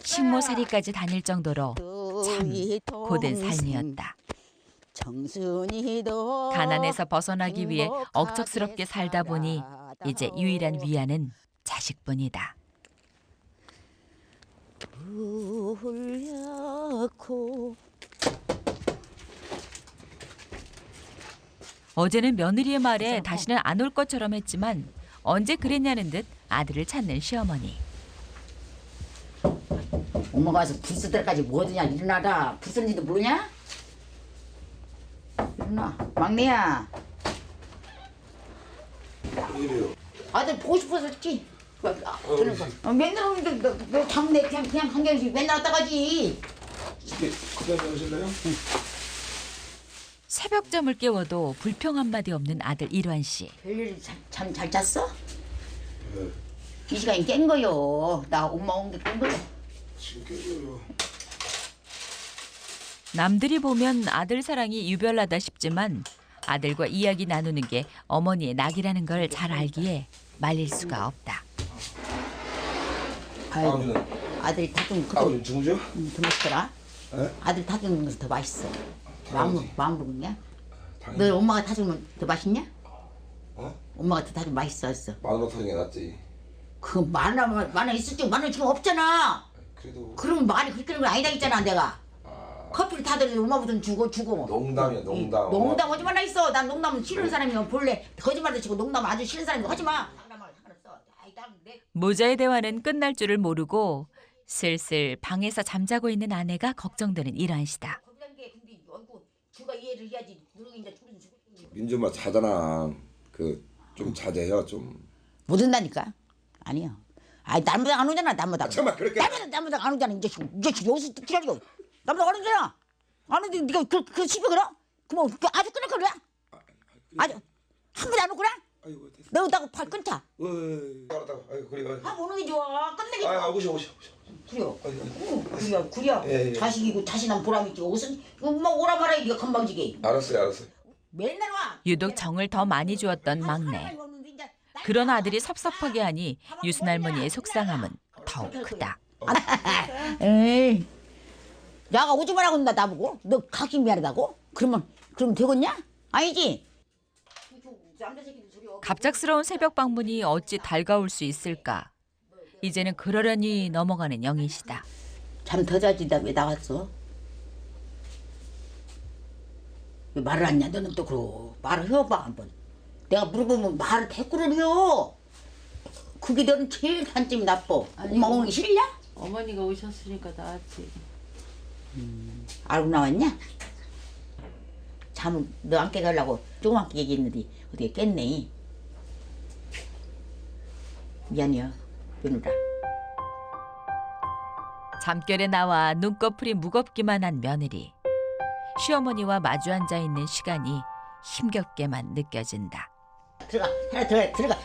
[SPEAKER 1] 식모살이까지 다닐 정도로 참 고된 삶이었다. 가난에서 벗어나기 위해 억척스럽게 살다 보니 이제 유일한 위안은 자식뿐이다. 어제는 며느리의 말에 다시는 안 올 것처럼 했지만 언제 그랬냐는 듯 아들을 찾는 시어머니.
[SPEAKER 2] 엄마가 와서 불 쓸 때까지 뭐하냐 일어나라. 불 쓰는지도 모르냐? 일어나 막내야.
[SPEAKER 5] 이래요.
[SPEAKER 2] 아들 보고 싶어서 했지. 맨날 오는데 너 장내 그냥 한 개씩 맨날 왔다 가지.
[SPEAKER 5] 그냥 하실래요?
[SPEAKER 1] 새벽잠을 깨워도 불평 한마디 없는 아들 일환 씨.
[SPEAKER 2] 별일 참 잘 잤어?
[SPEAKER 5] 네.
[SPEAKER 2] 이 시간에 깬 거요. 나 엄마 온 게 깬 거요.
[SPEAKER 5] 지금 깨져요.
[SPEAKER 1] 남들이 보면 아들 사랑이 유별나다 싶지만 아들과 이야기 나누는 게 어머니의 낙이라는 걸 잘 알기에 말릴 수가 없다.
[SPEAKER 2] 아이고, 아들이 타준
[SPEAKER 5] 아버지
[SPEAKER 2] 그거
[SPEAKER 5] 주무죠?
[SPEAKER 2] 더 맛있더라.
[SPEAKER 5] 네?
[SPEAKER 2] 아들 타주는 것이 더 맛있어.
[SPEAKER 5] 당연하지.
[SPEAKER 2] 마음 먹냐?
[SPEAKER 5] 당연히.
[SPEAKER 2] 너 엄마가 타주면 더 맛있냐?
[SPEAKER 5] 어?
[SPEAKER 2] 엄마가 더 타주면 맛있어.
[SPEAKER 5] 마누라 타는 게 낫지.
[SPEAKER 2] 그 만화 있을 줄 만화 지금 없잖아.
[SPEAKER 5] 그래도
[SPEAKER 2] 그러면 말이 그렇게 하는 거 아니다 했잖아 내가. 커피를 타더니 엄마부터 주고.
[SPEAKER 5] 농담이야 농담.
[SPEAKER 2] 농담 하지 말라 있어. 난 농담은 싫은 사람이면 본래 거짓말도 치고 농담 아주 싫은 사람이고 하지 마.
[SPEAKER 1] 모자의 대화는 끝날 줄을 모르고 슬슬 방에서 잠자고 있는 아내가 걱정되는 일환 씨다.
[SPEAKER 5] 민준아 자잖아. 그 좀 자제해요 좀.
[SPEAKER 2] 못 온다니까. 아니요. 아이 남보다 안 오잖아 남보다.
[SPEAKER 5] 잠깐만 그렇게.
[SPEAKER 2] 남보다 안 오잖아. 이제 여기서 기다리고. 남보다 안 오잖아. 안 오는데 네가 그 집에 그래? 그럼 아주 끊을 거야? 아주 한 번도 안 오구나?
[SPEAKER 5] 아이고 됐어.
[SPEAKER 2] 너 온다고 팔 끊자.
[SPEAKER 5] 알았다고. 아이고 그래.
[SPEAKER 2] 한 오는 게 좋아. 끝내기
[SPEAKER 5] 아
[SPEAKER 2] 좋아.
[SPEAKER 5] 오셔.
[SPEAKER 2] 그려. 구려.
[SPEAKER 5] 예.
[SPEAKER 2] 자식이고 자신한 보람 있지. 옷은 엄마 오라 말아야 네가 건방지게.
[SPEAKER 5] 알았어요.
[SPEAKER 2] 맨날 와.
[SPEAKER 1] 유독 정을 더 많이 주었던 막내. 그런 아들이 섭섭하게 하니 유순 할머니의 속상함은 더욱 크다.
[SPEAKER 2] 에이. 야가 오지 말라고 한다 나보고. 너 가기 미안하다고? 그럼 되겠냐? 아니지.
[SPEAKER 1] 갑작스러운 새벽 방문이 어찌 달가울 수 있을까. 이제는 그러려니 넘어가는 영희 씨다.
[SPEAKER 2] 잠 더 자지 왜 나왔어? 왜 말을 안 했냐? 너는 또 그러. 말을 해봐 한번. 내가 물어보면 말을 대꾸를 해요. 그게 너는 제일 단점이 나빠. 엄마 오는 게 싫냐?
[SPEAKER 4] 어머니가 오셨으니까 나왔지.
[SPEAKER 2] 알고 나왔냐? 잠을 너 안 깨가려고 조그맣게 얘기했는데 어떻게 깼네. 미안해요 며느라.
[SPEAKER 1] 잠결에 나와 눈꺼풀이 무겁기만 한 며느리. 시어머니와 마주 앉아 있는 시간이 힘겹게만 느껴진다.
[SPEAKER 2] 들어가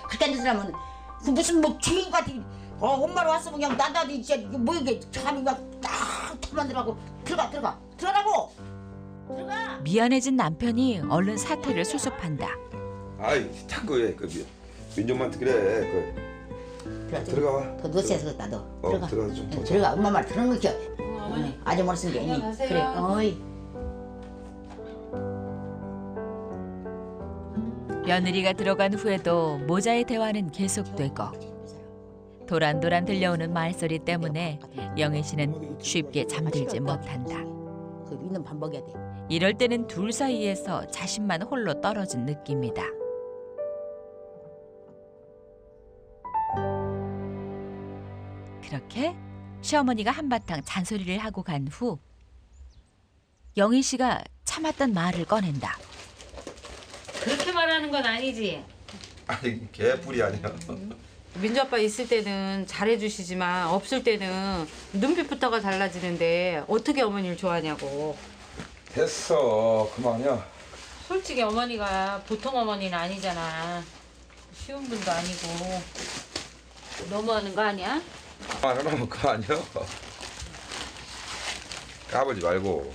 [SPEAKER 2] 그렇게 앉은 사람은 그 무슨 뭐 주인 같은 엄마로 왔으면 그냥 나다니 진짜 이게 뭐 이게 잠이 막딱 만들라고 들어가라고.
[SPEAKER 1] 미안해진 남편이 얼른 사태를 수습한다.
[SPEAKER 5] 아이 자꾸 그 민준한테 그래. 들어가.
[SPEAKER 2] 더 늦어서 그랬다 너. 들어가.
[SPEAKER 5] 들어가 좀.
[SPEAKER 2] 들어가 엄마 말 들은 거죠.
[SPEAKER 4] 어머니.
[SPEAKER 2] 아주 머리 게
[SPEAKER 4] 들어가세요.
[SPEAKER 2] 그래. 어이.
[SPEAKER 1] 며느리가 들어간 후에도 모자의 대화는 계속되고 도란도란 들려오는 말소리 때문에 영희 씨는 쉽게 잠들지 못한다.
[SPEAKER 2] 그 있는 밥 먹여야 돼.
[SPEAKER 1] 이럴 때는 둘 사이에서 자신만 홀로 떨어진 느낌이다. 그렇게 시어머니가 한바탕 잔소리를 하고 간 후 영희 씨가 참았던 말을 꺼낸다.
[SPEAKER 4] 그렇게 말하는 건 아니지.
[SPEAKER 5] 아니 개뿔이 아니야.
[SPEAKER 4] 민주 아빠 있을 때는 잘해주시지만 없을 때는 눈빛부터가 달라지는데 어떻게 어머니를 좋아하냐고.
[SPEAKER 5] 됐어 그만이야.
[SPEAKER 4] 솔직히 어머니가 보통 어머니는 아니잖아. 쉬운 분도 아니고. 너무하는 거 아니야?
[SPEAKER 5] 그만하면 그만이야. 까불지 말고.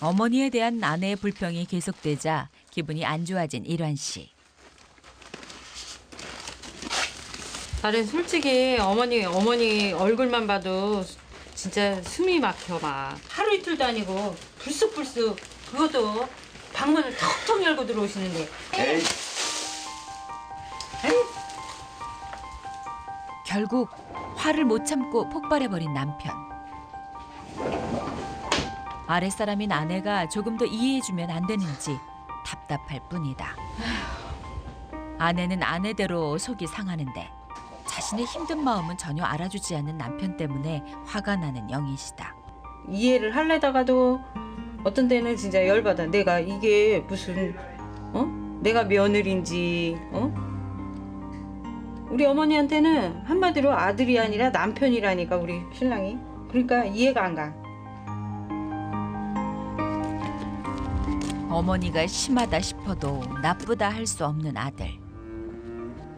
[SPEAKER 1] 어머니에 대한 아내의 불평이 계속되자 기분이 안 좋아진 일환 씨.
[SPEAKER 4] 나는 솔직히 어머니 얼굴만 봐도 진짜 숨이 막혀 막. 하루 이틀도 아니고 불쑥불쑥 그것도 방문을 턱턱 열고 들어오시는데.
[SPEAKER 5] 에이.
[SPEAKER 1] 결국 화를 못 참고 폭발해버린 남편. 아랫사람인 아내가 조금 더 이해해주면 안 되는지 답답할 뿐이다. 아내는 아내대로 속이 상하는데 자신의 힘든 마음은 전혀 알아주지 않는 남편 때문에 화가 나는 영희 씨다.
[SPEAKER 4] 이해를 하려다가도 어떤 때는 진짜 열받아. 내가 이게 무슨 내가 며느리인지 우리 어머니한테는 한마디로 아들이 아니라 남편이라니까 우리 신랑이. 그러니까 이해가 안 가.
[SPEAKER 1] 어머니가 심하다 싶어도 나쁘다 할 수 없는 아들.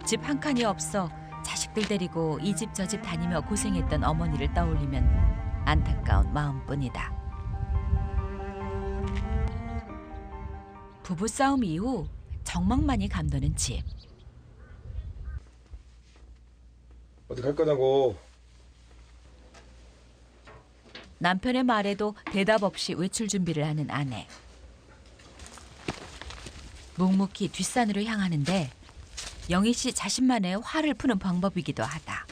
[SPEAKER 1] 집 한 칸이 없어 자식들 데리고 이 집 저 집 다니며 고생했던 어머니를 떠올리면 안타까운 마음뿐이다. 부부싸움 이후 정막만이 감도는 집.
[SPEAKER 5] 어디 갈 거냐고.
[SPEAKER 1] 남편의 말에도 대답 없이 외출 준비를 하는 아내. 묵묵히 뒷산으로 향하는데 영희 씨 자신만의 화를 푸는 방법이기도 하다.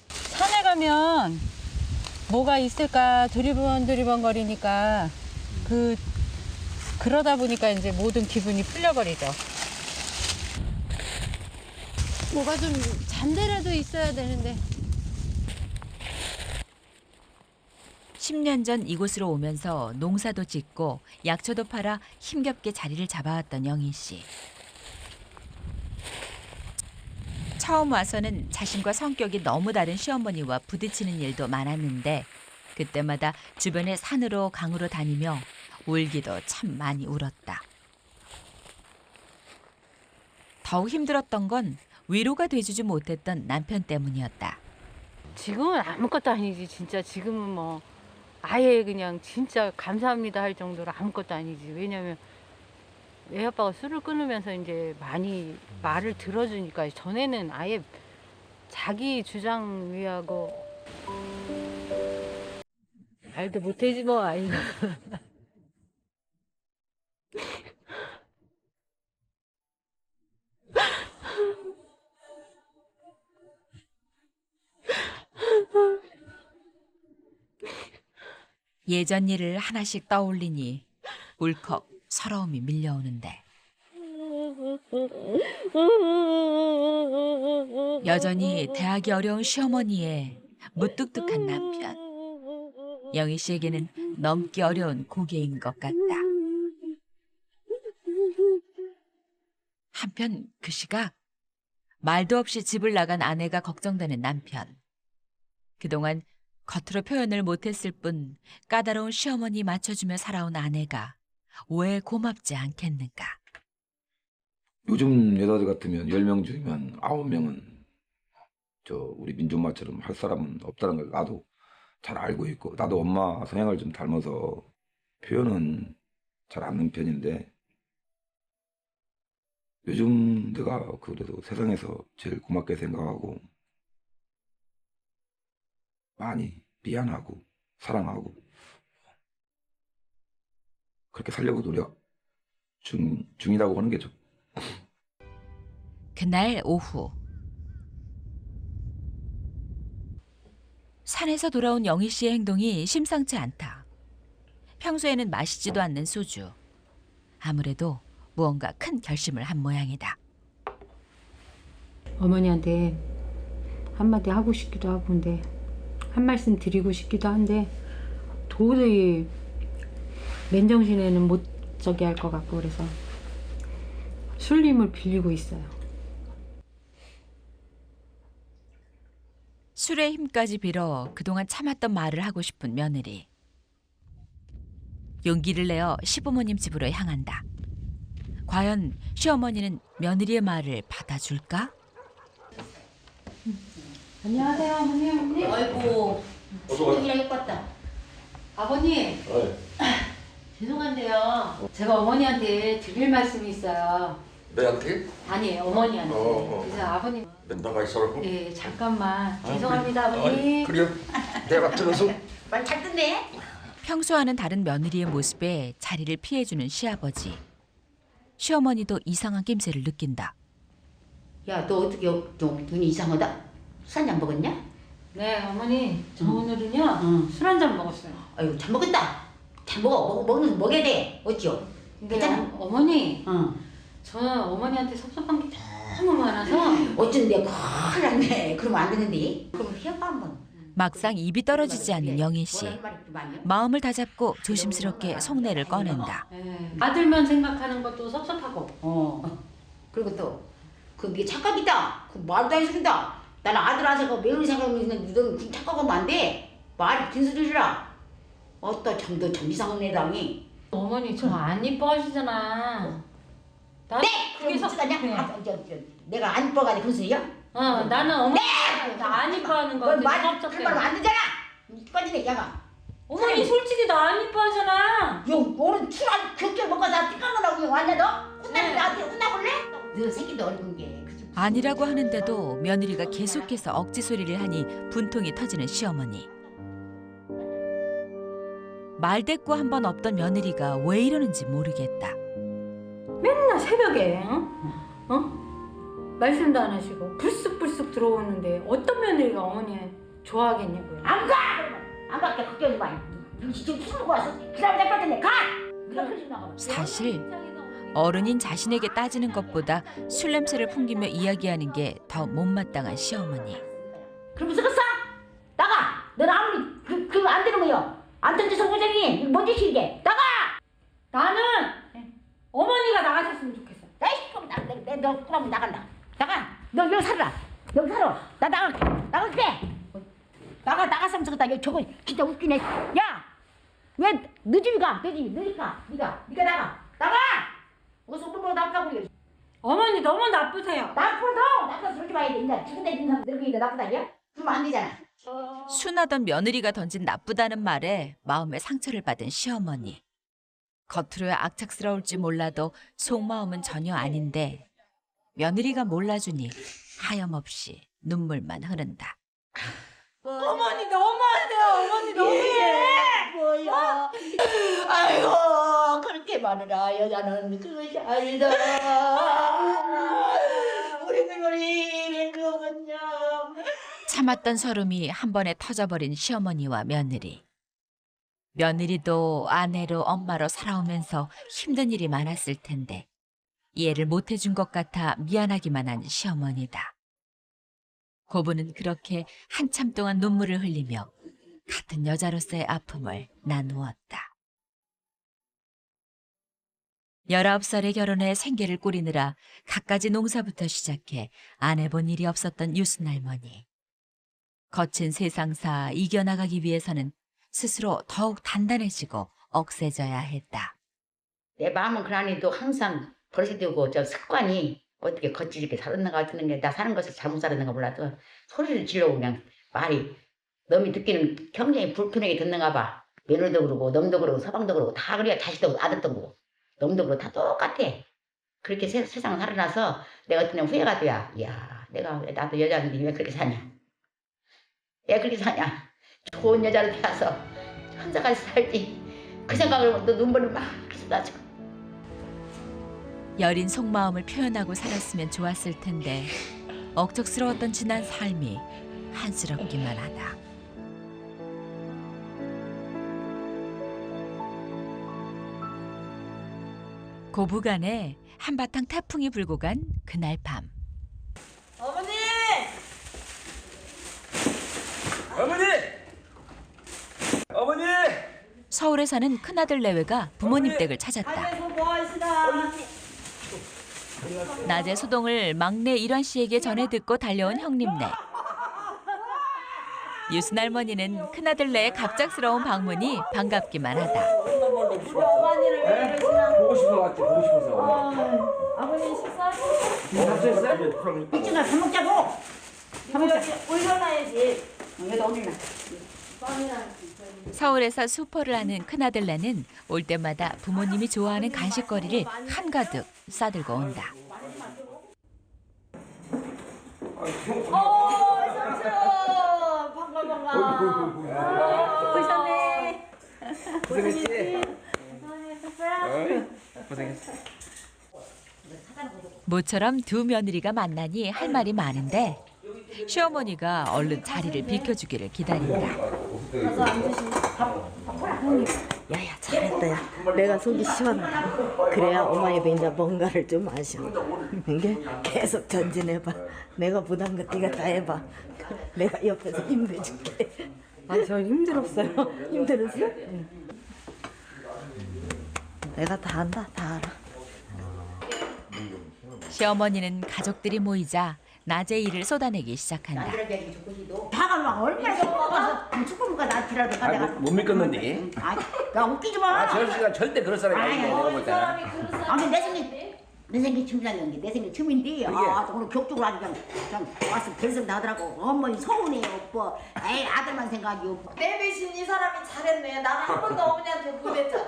[SPEAKER 4] 산에 가면 뭐가 있을까 두리번 거리니까 그러다 보니까 이제 모든 기분이 풀려버리죠.
[SPEAKER 6] 뭐가 좀 잔대라도 있어야 되는데.
[SPEAKER 1] 10년 전 이곳으로 오면서 농사도 짓고 약초도 팔아 힘겹게 자리를 잡아왔던 영희 씨. 처음 와서는 자신과 성격이 너무 다른 시어머니와 부딪히는 일도 많았는데 그때마다 주변에 산으로 강으로 다니며 울기도 참 많이 울었다. 더욱 힘들었던 건 위로가 돼주지 못했던 남편 때문이었다.
[SPEAKER 4] 지금은 아무것도 아니지. 진짜 지금은 뭐 아예 그냥 진짜 감사합니다 할 정도로 아무것도 아니지. 왜냐면 애아빠가 술을 끊으면서 이제 많이 말을 들어주니까 전에는 아예 자기 주장 위하고 말도 못하지 뭐 아이가.
[SPEAKER 1] 예전 일을 하나씩 떠올리니 울컥 서러움이 밀려오는데 여전히 대하기 어려운 시어머니의 무뚝뚝한 남편. 영희 씨에게는 넘기 어려운 고개인 것 같다. 한편 그 시각 말도 없이 집을 나간 아내가 걱정되는 남편. 그동안 겉으로 표현을 못했을 뿐 까다로운 시어머니 맞춰주며 살아온 아내가 왜 고맙지 않겠는가.
[SPEAKER 5] 요즘 여자들 같으면 10명 중이면 9명은 우리 민준엄마처럼 할 사람은 없다는 걸 나도 잘 알고 있고 나도 엄마 성향을 좀 닮아서 표현은 잘 않는 편인데 요즘 내가 그래도 세상에서 제일 고맙게 생각하고 많이 미안하고 사랑하고 그렇게 살려고 노력 중이라고 하는 게죠.
[SPEAKER 1] 그날 오후 산에서 돌아온 영희 씨의 행동이 심상치 않다. 평소에는 마시지도 않는 소주. 아무래도 무언가 큰 결심을 한 모양이다.
[SPEAKER 4] 어머니한테 한마디 하고 싶기도 하고 근데 한 말씀 드리고 싶기도 한데 도저히 맨정신에는 못 저기 할 것 같고 그래서 술림을 빌리고 있어요.
[SPEAKER 1] 술의 힘까지 빌어 그동안 참았던 말을 하고 싶은 며느리. 용기를 내어 시부모님 집으로 향한다. 과연 시어머니는 며느리의 말을 받아줄까?
[SPEAKER 4] 안녕하세요, 어머니.
[SPEAKER 2] 아이고 신경이랑 입었다.
[SPEAKER 4] 아버님, 죄송한데요. 제가 어머니한테 드릴 말씀이 있어요.
[SPEAKER 3] 내한테?
[SPEAKER 4] 아니, 어머니한테.
[SPEAKER 3] 어.
[SPEAKER 4] 그래서 아버님,
[SPEAKER 3] 맨다가 있어라고?
[SPEAKER 4] 예, 잠깐만. 죄송합니다, 아버님.
[SPEAKER 3] 그래요? 내가 들어서
[SPEAKER 2] 말 잘 듣네.
[SPEAKER 1] 평소와는 다른 며느리의 모습에 자리를 피해주는 시아버지. 시어머니도 이상한 낌새를 느낀다.
[SPEAKER 2] 야 너 어떻게 좀 눈이 이상하다? 술 한잔 먹었냐?
[SPEAKER 4] 네, 어머니. 저 오늘은요,
[SPEAKER 2] 응.
[SPEAKER 4] 술 한 잔 먹었어요.
[SPEAKER 2] 아이고 잘 먹었다. 잘 먹어야 돼. 어찌요?
[SPEAKER 4] 근데
[SPEAKER 2] 괜찮아?
[SPEAKER 4] 어머니,
[SPEAKER 2] 응.
[SPEAKER 4] 저는 어머니한테 섭섭한 게 너무 많아서
[SPEAKER 2] 어쩐 내가 큰일 났네. 그러면 안 되는데. 그럼 해봐 한번.
[SPEAKER 1] 막상 입이 떨어지지 않는 영애 씨. 마음을 다잡고 조심스럽게 속내를 꺼낸다.
[SPEAKER 4] 예, 아들만 생각하는 것도 섭섭하고.
[SPEAKER 2] 그리고 또 그게 착각이다. 그 말도 안 소리다. 나는 아들 아서가 매일 생각하면 있는데 넌 착각하면 안 돼. 말이 빈소리라. 참 이상한 애당이.
[SPEAKER 4] 어머니 저 안 이뻐하시잖아. 나
[SPEAKER 2] 네!
[SPEAKER 4] 그게
[SPEAKER 2] 그럼 어쩌냐?
[SPEAKER 4] 섭섭해.
[SPEAKER 2] 내가 안 이뻐가지고 그런 소리야?
[SPEAKER 4] 나는 어머니 나 안 이뻐하는 거
[SPEAKER 2] 넌
[SPEAKER 4] 되게
[SPEAKER 2] 말,
[SPEAKER 4] 섭섭해.
[SPEAKER 2] 할 말은 안 되잖아. 이뻐지네 야가.
[SPEAKER 4] 어머니 솔직히 나 안 이뻐하잖아.
[SPEAKER 2] 오늘 술안 격결 먹고 나 띠까먹으라고 왔냐 너?
[SPEAKER 4] 네.
[SPEAKER 2] 나한테 혼나볼래? 너 새끼도 어린 게.
[SPEAKER 1] 아니라고 하는데도 며느리가 계속해서 억지 소리를 하니 분통이 터지는 시어머니. 말대꾸 한 번 없던 며느리가 왜 이러는지 모르겠다.
[SPEAKER 4] 맨날 새벽에 말씀도 안 하시고 불쑥불쑥 들어오는데 어떤 며느리가 어머니 좋아하겠냐고요.
[SPEAKER 2] 안 가! 안 갈게 걱정하지 마. 너 지금 술 먹고 왔어. 기다려 내빠졌네 가! 네가 그러지 나가.
[SPEAKER 1] 사실 어른인 자신에게 따지는 것보다 술 냄새를 풍기며 이야기하는 게 더 못마땅한 시어머니.
[SPEAKER 2] 그럼 무슨 거써? 나가! 너는 아무리 그거 안 되는 거요. 안 던져 성부장이 뭔 짓이 이게? 나가!
[SPEAKER 4] 나는 어머니가 나가셨으면 좋겠어.
[SPEAKER 2] 에이 그럼 너 그럼 나간다. 나가! 너 여기 살아. 여기 살아. 나 나갈게. 나갔으면 좋겠다. 저거 진짜 웃기네. 야! 왜 너 집이 가? 너 집이 너집 가. 네가 나가! 어서 오늘 나가고 그래.
[SPEAKER 4] 어머니 너무 나쁘세요.
[SPEAKER 2] 나쁘다 그러지 마야 돼. 이제 죽은 데 있는 사람 늙으니까 나쁘다냐? 그러면 안 되잖아.
[SPEAKER 1] 순하던 며느리가 던진 나쁘다는 말에 마음에 상처를 받은 시어머니. 겉으로야 악착스러울지 몰라도 속마음은 전혀 아닌데 며느리가 몰라주니 하염없이 눈물만 흐른다.
[SPEAKER 4] 어머니 너무하세요. 어머니 너무해.
[SPEAKER 2] 뭐야? 아이고 그렇게 말해라. 여자는 그것이 아니다. 우리 며느리 그거군요.
[SPEAKER 1] 참았던 서름이 한 번에 터져버린 시어머니와 며느리. 며느리도 아내로 엄마로 살아오면서 힘든 일이 많았을 텐데 이해를 못해준 것 같아 미안하기만 한 시어머니다. 고부는 그렇게 한참 동안 눈물을 흘리며 같은 여자로서의 아픔을 나누었다. 19살에 결혼해 생계를 꾸리느라 갖가지 농사부터 시작해 안 해본 일이 없었던 유순 할머니. 거친 세상사 이겨나가기 위해서는 스스로 더욱 단단해지고 억세져야 했다.
[SPEAKER 2] 내 마음은 그러니도 항상 버릇되고 저 습관이 어떻게 거칠게 살았는가 드는 게 나 사는 것을 잘못 살았는가 몰라도 소리를 지르고 그냥 말이 너무 듣기는 굉장히 불편하게 듣는가 봐. 며느리도 그러고 놈도 그러고 서방도 그러고 다 그래야 자식도 그러고 아들도 그러고 놈도 그러고 다 똑같아. 그렇게 세상을 살아나서 내가 어떤 후회가 돼야 이야 내가 나도 여자인데 왜 그렇게 사냐. 왜 그렇게 사냐. 좋은 여자를 태어서 혼자까지 살지. 그 생각을 하면 또 눈물이 막 쏟아져.
[SPEAKER 1] 여린 속마음을 표현하고 살았으면 좋았을 텐데 억척스러웠던 지난 삶이 한스럽기만 하다. 고부간에 한바탕 태풍이 불고 간 그날 밤.
[SPEAKER 3] 어머니!
[SPEAKER 1] 서울에 사는 큰아들 내외가 부모님 댁을 찾았다. 낮의 소동을 막내 일원 씨에게 전해 듣고 달려온 형님네. 유순 할머니는 큰아들네의 갑작스러운 방문이 반갑기만 하다.
[SPEAKER 3] 보고 싶어 같아. 보고 싶어서.
[SPEAKER 2] 아버님 식사하셨어요?
[SPEAKER 3] 식사했어요?
[SPEAKER 2] 일찍 밥 먹자고. 밥 먹자.
[SPEAKER 6] 올려놔야지.
[SPEAKER 2] 여기다 올리나.
[SPEAKER 1] 서울에서 수포를 하는 큰아들네는 올 때마다 부모님이 좋아하는 간식거리를 한가득 싸들고 온다.
[SPEAKER 6] 반가.
[SPEAKER 2] 오셨네.
[SPEAKER 3] 고생했지?
[SPEAKER 1] 모처럼 두 며느리가 만나니 할 말이 많은데 시어머니가 얼른 자리를 비켜주기를 기다린다.
[SPEAKER 7] 야야 잘했다 야 내가 속이 시원하다 그래야 어머니도 이제 뭔가를 좀 아셔 이게 계속 전진해봐 내가 못한 거 네가 다 해봐 내가 옆에서 힘내줄게 저 힘들었어요 힘들었어? 응. 내가 다 한다 다 알아
[SPEAKER 1] 시어머니는 가족들이 모이자 낮의 일을 쏟아내기 시작한다.
[SPEAKER 2] 다가 막 얼마나 좋아서 축구부가 나한테라도
[SPEAKER 3] 아,
[SPEAKER 2] 내가.
[SPEAKER 3] 못 믿겠는데.
[SPEAKER 2] 야 웃기지 마.
[SPEAKER 3] 아, 저 씨가 절대 그럴 사람이 아닌데 내가 볼 때.
[SPEAKER 2] 아니 내 생긴 춤이라는 게 내 생긴 춤인데 오늘 격쪽으로 아주 그냥 와서 별성 나더라고. 어머니 서운해요 오빠. 에이 아들만 생각이요.
[SPEAKER 6] 내 대신 이 사람이 잘했네. 나는 한 번도 어머니한테 못했잖아.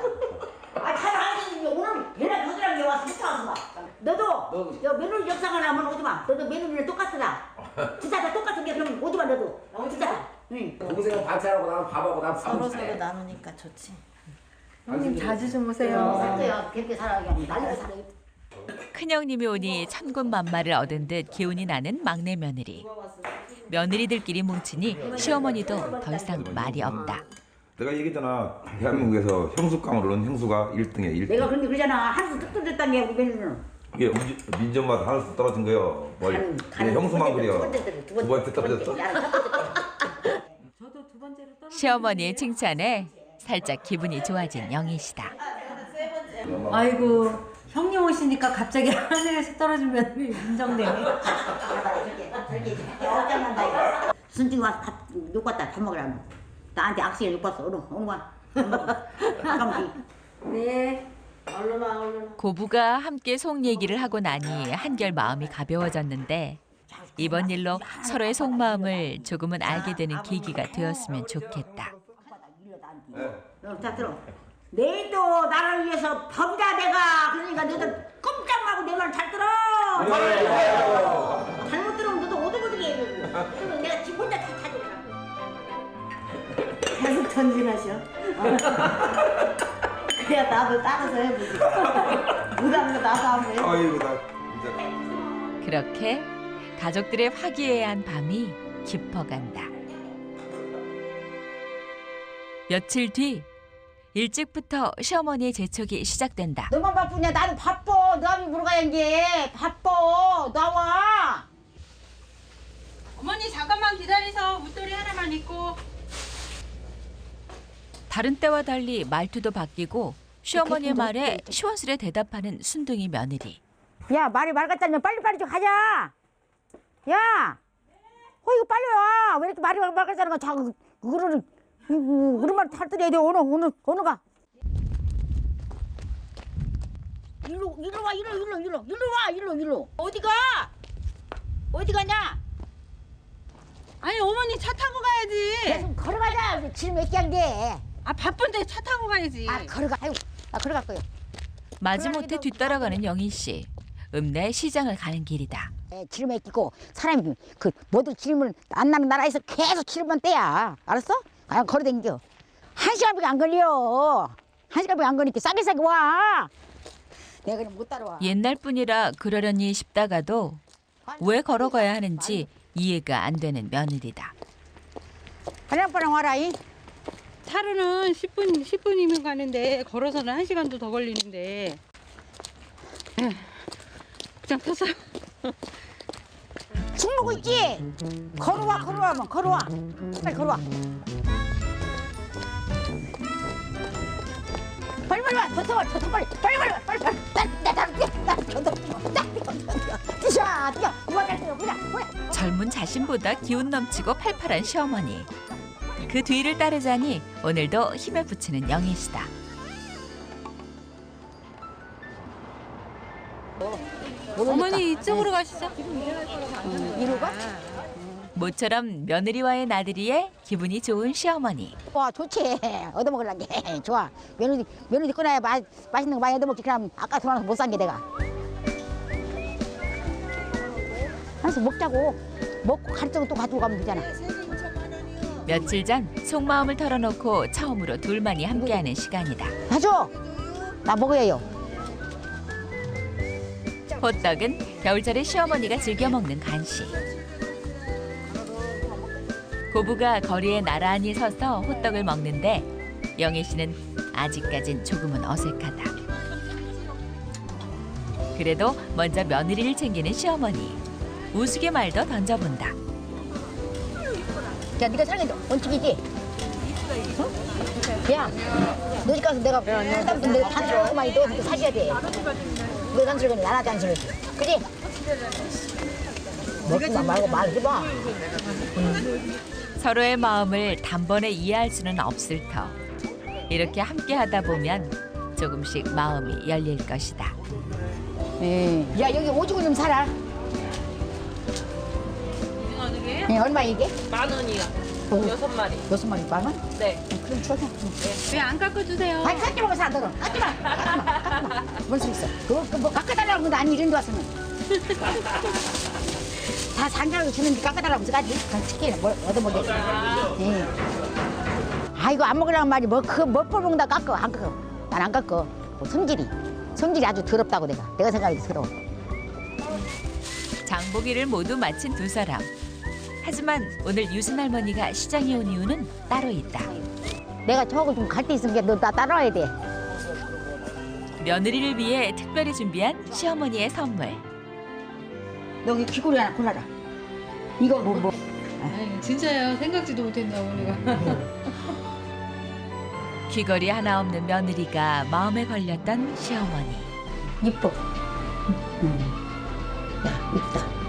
[SPEAKER 2] 잘 알지. 오늘 얘네 너희랑 와서 붙어와서 봐. 너도 여 며느리 역상을 하면 오지 마. 너도 며느리랑 똑같더라. 진짜 다 똑같은 게 그럼 오지 마 너도. 진짜. 응.
[SPEAKER 3] 동생은 반찬하고 나는 밥하고 나는
[SPEAKER 7] 서로 서로 나누니까 좋지 형님 자주 좀 오세요
[SPEAKER 2] 살때야 그렇게 살아 그냥 난리가 살아.
[SPEAKER 1] 큰형님이 오니 천군만마를 얻은 듯 기운이 나는 막내 며느리. 며느리들끼리 뭉치니 시어머니도 더 이상 말이 없다.
[SPEAKER 5] 내가 얘기했잖아. 대한민국에서 형수감을 얻은 형수가 1등이야 1등.
[SPEAKER 2] 내가 그런데 그러잖아. 한수 뚝 떨어졌다는 게 우리 며느리는.
[SPEAKER 5] 이게 민전마다 하나씩 떨어진 거요. 뭘 그냥 형수만 그려. 두 번째 떨어졌어.
[SPEAKER 1] 시어머니의 칭찬에 살짝 기분이 좋아진 영희 씨다.
[SPEAKER 4] 아이고 형님 오시니까 갑자기 하늘에서 떨어진 며느리 인정되네.
[SPEAKER 2] 어장난다. 순증 와서 욕 봤다. 밥 먹으라고. 나한테 악수에 욕 봤어. 어느 와.
[SPEAKER 6] 네. 얼른 와, 얼른 와.
[SPEAKER 1] 고부가 함께 속 얘기를 하고 나니 한결 마음이 가벼워졌는데 이번 일로 서로의 속마음을 조금은 알게 되는 계기가 되었으면 좋겠다.
[SPEAKER 2] 자 들어. 내일도 나를 위해서 법이다 내가. 그러니까 너도 꼼짝 말고 내 말 잘 들어. 잘못 들으면 너도 오두구두게 해. 그러면 내가 지 혼자 다 찾으라고.
[SPEAKER 7] 계속 전진하셔 그래야 나도 따라서 해보지 못하는 거 나도 한번 해
[SPEAKER 5] 아이고 나 진짜.
[SPEAKER 1] 그렇게 가족들의 화기애애한 밤이 깊어간다. 며칠 뒤 일찍부터 시어머니의 재촉이 시작된다.
[SPEAKER 2] 너만 바쁘냐? 나도 바빠. 너한테 물어가야지. 바빠. 나와.
[SPEAKER 4] 어머니 잠깐만 기다리서 물돌이 하나만 입고.
[SPEAKER 1] 다른 때와 달리 말투도 바뀌고 시어머니의 말에 시원스레 대답하는 순둥이 며느리.
[SPEAKER 2] 야 말이 맑았다면 빨리빨리 좀 가자. 야. 이거 빨리 와. 왜 이렇게 말이 맑았다는 거야. 자꾸 그거를 그런 말 탈들여야 돼. 어느 가. 일로 와. 일로. 어디 가? 어디 가냐?
[SPEAKER 4] 아니 어머니 차 타고 가야지.
[SPEAKER 2] 계속 걸어가자. 지금 몇 개인데.
[SPEAKER 4] 아 바쁜데 차 타고 가야지.
[SPEAKER 2] 걸어가. 아유, 나 걸어갈 거야.
[SPEAKER 1] 마지못해 뒤따라가는 영희 씨. 읍내 시장을 가는 길이다.
[SPEAKER 2] 지름에 끼고 사람이 그 모두 지름을 안 나는 나라에서 계속 지름만 떼야. 알았어? 그냥 걸어댕겨. 1시간밖에 안 걸려. 1시간밖에 안 걸리니까 싸게 와. 내가 그럼 못 따라와.
[SPEAKER 1] 옛날 뿐이라 그러려니 싶다가도 왜 걸어가야 하는지 이해가 안 되는 며느리다.
[SPEAKER 2] 빨랑 와라.
[SPEAKER 4] 차로는 10분이면 가는데 걸어서는 1시간도 더 걸리는데. 그냥 탔어요.
[SPEAKER 2] 죽 먹고 있지? 걸어와. 빨리 걸어와. 빨리 와. 더 빨리. 뛰어. 보자.
[SPEAKER 1] 젊은 자신보다 기운 넘치고 팔팔한 시어머니. 그 뒤를 따르자니 오늘도 힘을 붙이는 영희 씨다.
[SPEAKER 4] 어머니 이쪽으로 가시죠.
[SPEAKER 2] 이리가?
[SPEAKER 1] 모처럼 며느리와의 나들이에 기분이 좋은 시어머니.
[SPEAKER 2] 와 좋지. 얻어먹으려는 게 좋아. 며느리 꺼내야 맛있는 거 많이 얻어먹지. 그럼 아까 돌아서 못 산 게 내가. 그래서 먹자고. 먹고 가르쳐서 또 가지고 가면 되잖아.
[SPEAKER 1] 며칠 전 속마음을 털어놓고 처음으로 둘만이 함께하는 시간이다.
[SPEAKER 2] 가져. 나 먹어야요.
[SPEAKER 1] 호떡은 겨울철에 시어머니가 즐겨 먹는 간식. 고부가 거리에 나란히 서서 호떡을 먹는데 영희 씨는 아직까진 조금은 어색하다. 그래도 먼저 며느리를 챙기는 시어머니. 우스갯말도 던져본다.
[SPEAKER 2] 야, 네가 사는 게 원칙이지? 응? 야, 너 집 가서 내가 그다음부터 내가 단수를 많이 넣어서 사줘야 돼. 너 단수를 그냥 나나 단수를. 그지? 먹지마 말고 말해봐.
[SPEAKER 1] 서로의 마음을 단번에 이해할 수는 없을 터. 이렇게 함께 하다 보면 조금씩 마음이 열릴 것이다.
[SPEAKER 2] 야, 여기 오징어 좀 사라. 네, 얼마 이게?
[SPEAKER 8] 10,000원이요. 6마리.
[SPEAKER 2] 6마리 10,000원?
[SPEAKER 8] 네.
[SPEAKER 2] 그럼 줘서.
[SPEAKER 6] 왜 안 깎아주세요?
[SPEAKER 2] 아니, 깎지 말고 사, 너는. 깎지 마. 뭔 소리 있어? 그거 깎아달라고 근데 아니, 이런 데 왔으면. 다 산자로 주는데 깎아달라고 써가지. 그럼 치킨은 뭘 얻어먹게. 예. 아이고, 안 먹으라는 말이 뭐 먹다 깎어. 안 깎어. 난 안 깎어. 뭐 성질이 아주 더럽다고 내가 생각해도 더러워.
[SPEAKER 1] 장보기를 모두 마친 두 사람. 하지만 오늘 유순 할머니가 시장에 온 이유는 따로 있다.
[SPEAKER 2] 내가 저거 좀 갈 데 있으면 너 나 따라와야 돼.
[SPEAKER 1] 며느리를 위해 특별히 준비한 시어머니의 선물.
[SPEAKER 2] 너 여기 귀걸이 하나 골라라. 이거 뭐.
[SPEAKER 6] 아니, 진짜요. 생각지도 못했네 어머니가.
[SPEAKER 1] 귀걸이 하나 없는 며느리가 마음에 걸렸던 시어머니.
[SPEAKER 2] 이뻐. 야, 이쁘다.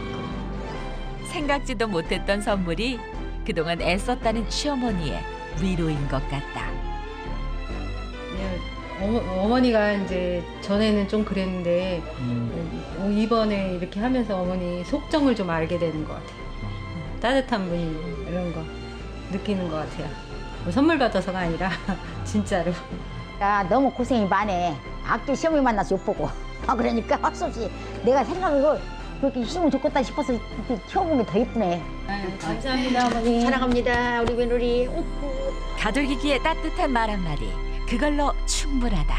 [SPEAKER 1] 생각지도 못했던 선물이 그동안 애썼다는 시어머니의 위로인 것 같다.
[SPEAKER 4] 네, 어머니가 이제 전에는 좀 그랬는데 이번에 이렇게 하면서 어머니 속정을 좀 알게 되는 것 같아요. 따뜻한 분위기 이런 거 느끼는 것 같아요. 뭐 선물 받아서가 아니라 진짜로.
[SPEAKER 2] 야, 너무 고생이 많네. 악기 시험을 만나서 엿보고. 그러니까 할 수 없이 내가 생각을 그렇게 힘을 줬겠다 싶어서 이렇게 키워보면 더 예쁘네.
[SPEAKER 4] 감사합니다 어머니.
[SPEAKER 2] 사랑합니다, 우리 며느리.
[SPEAKER 1] 가족이기에 따뜻한 말 한마디. 그걸로 충분하다.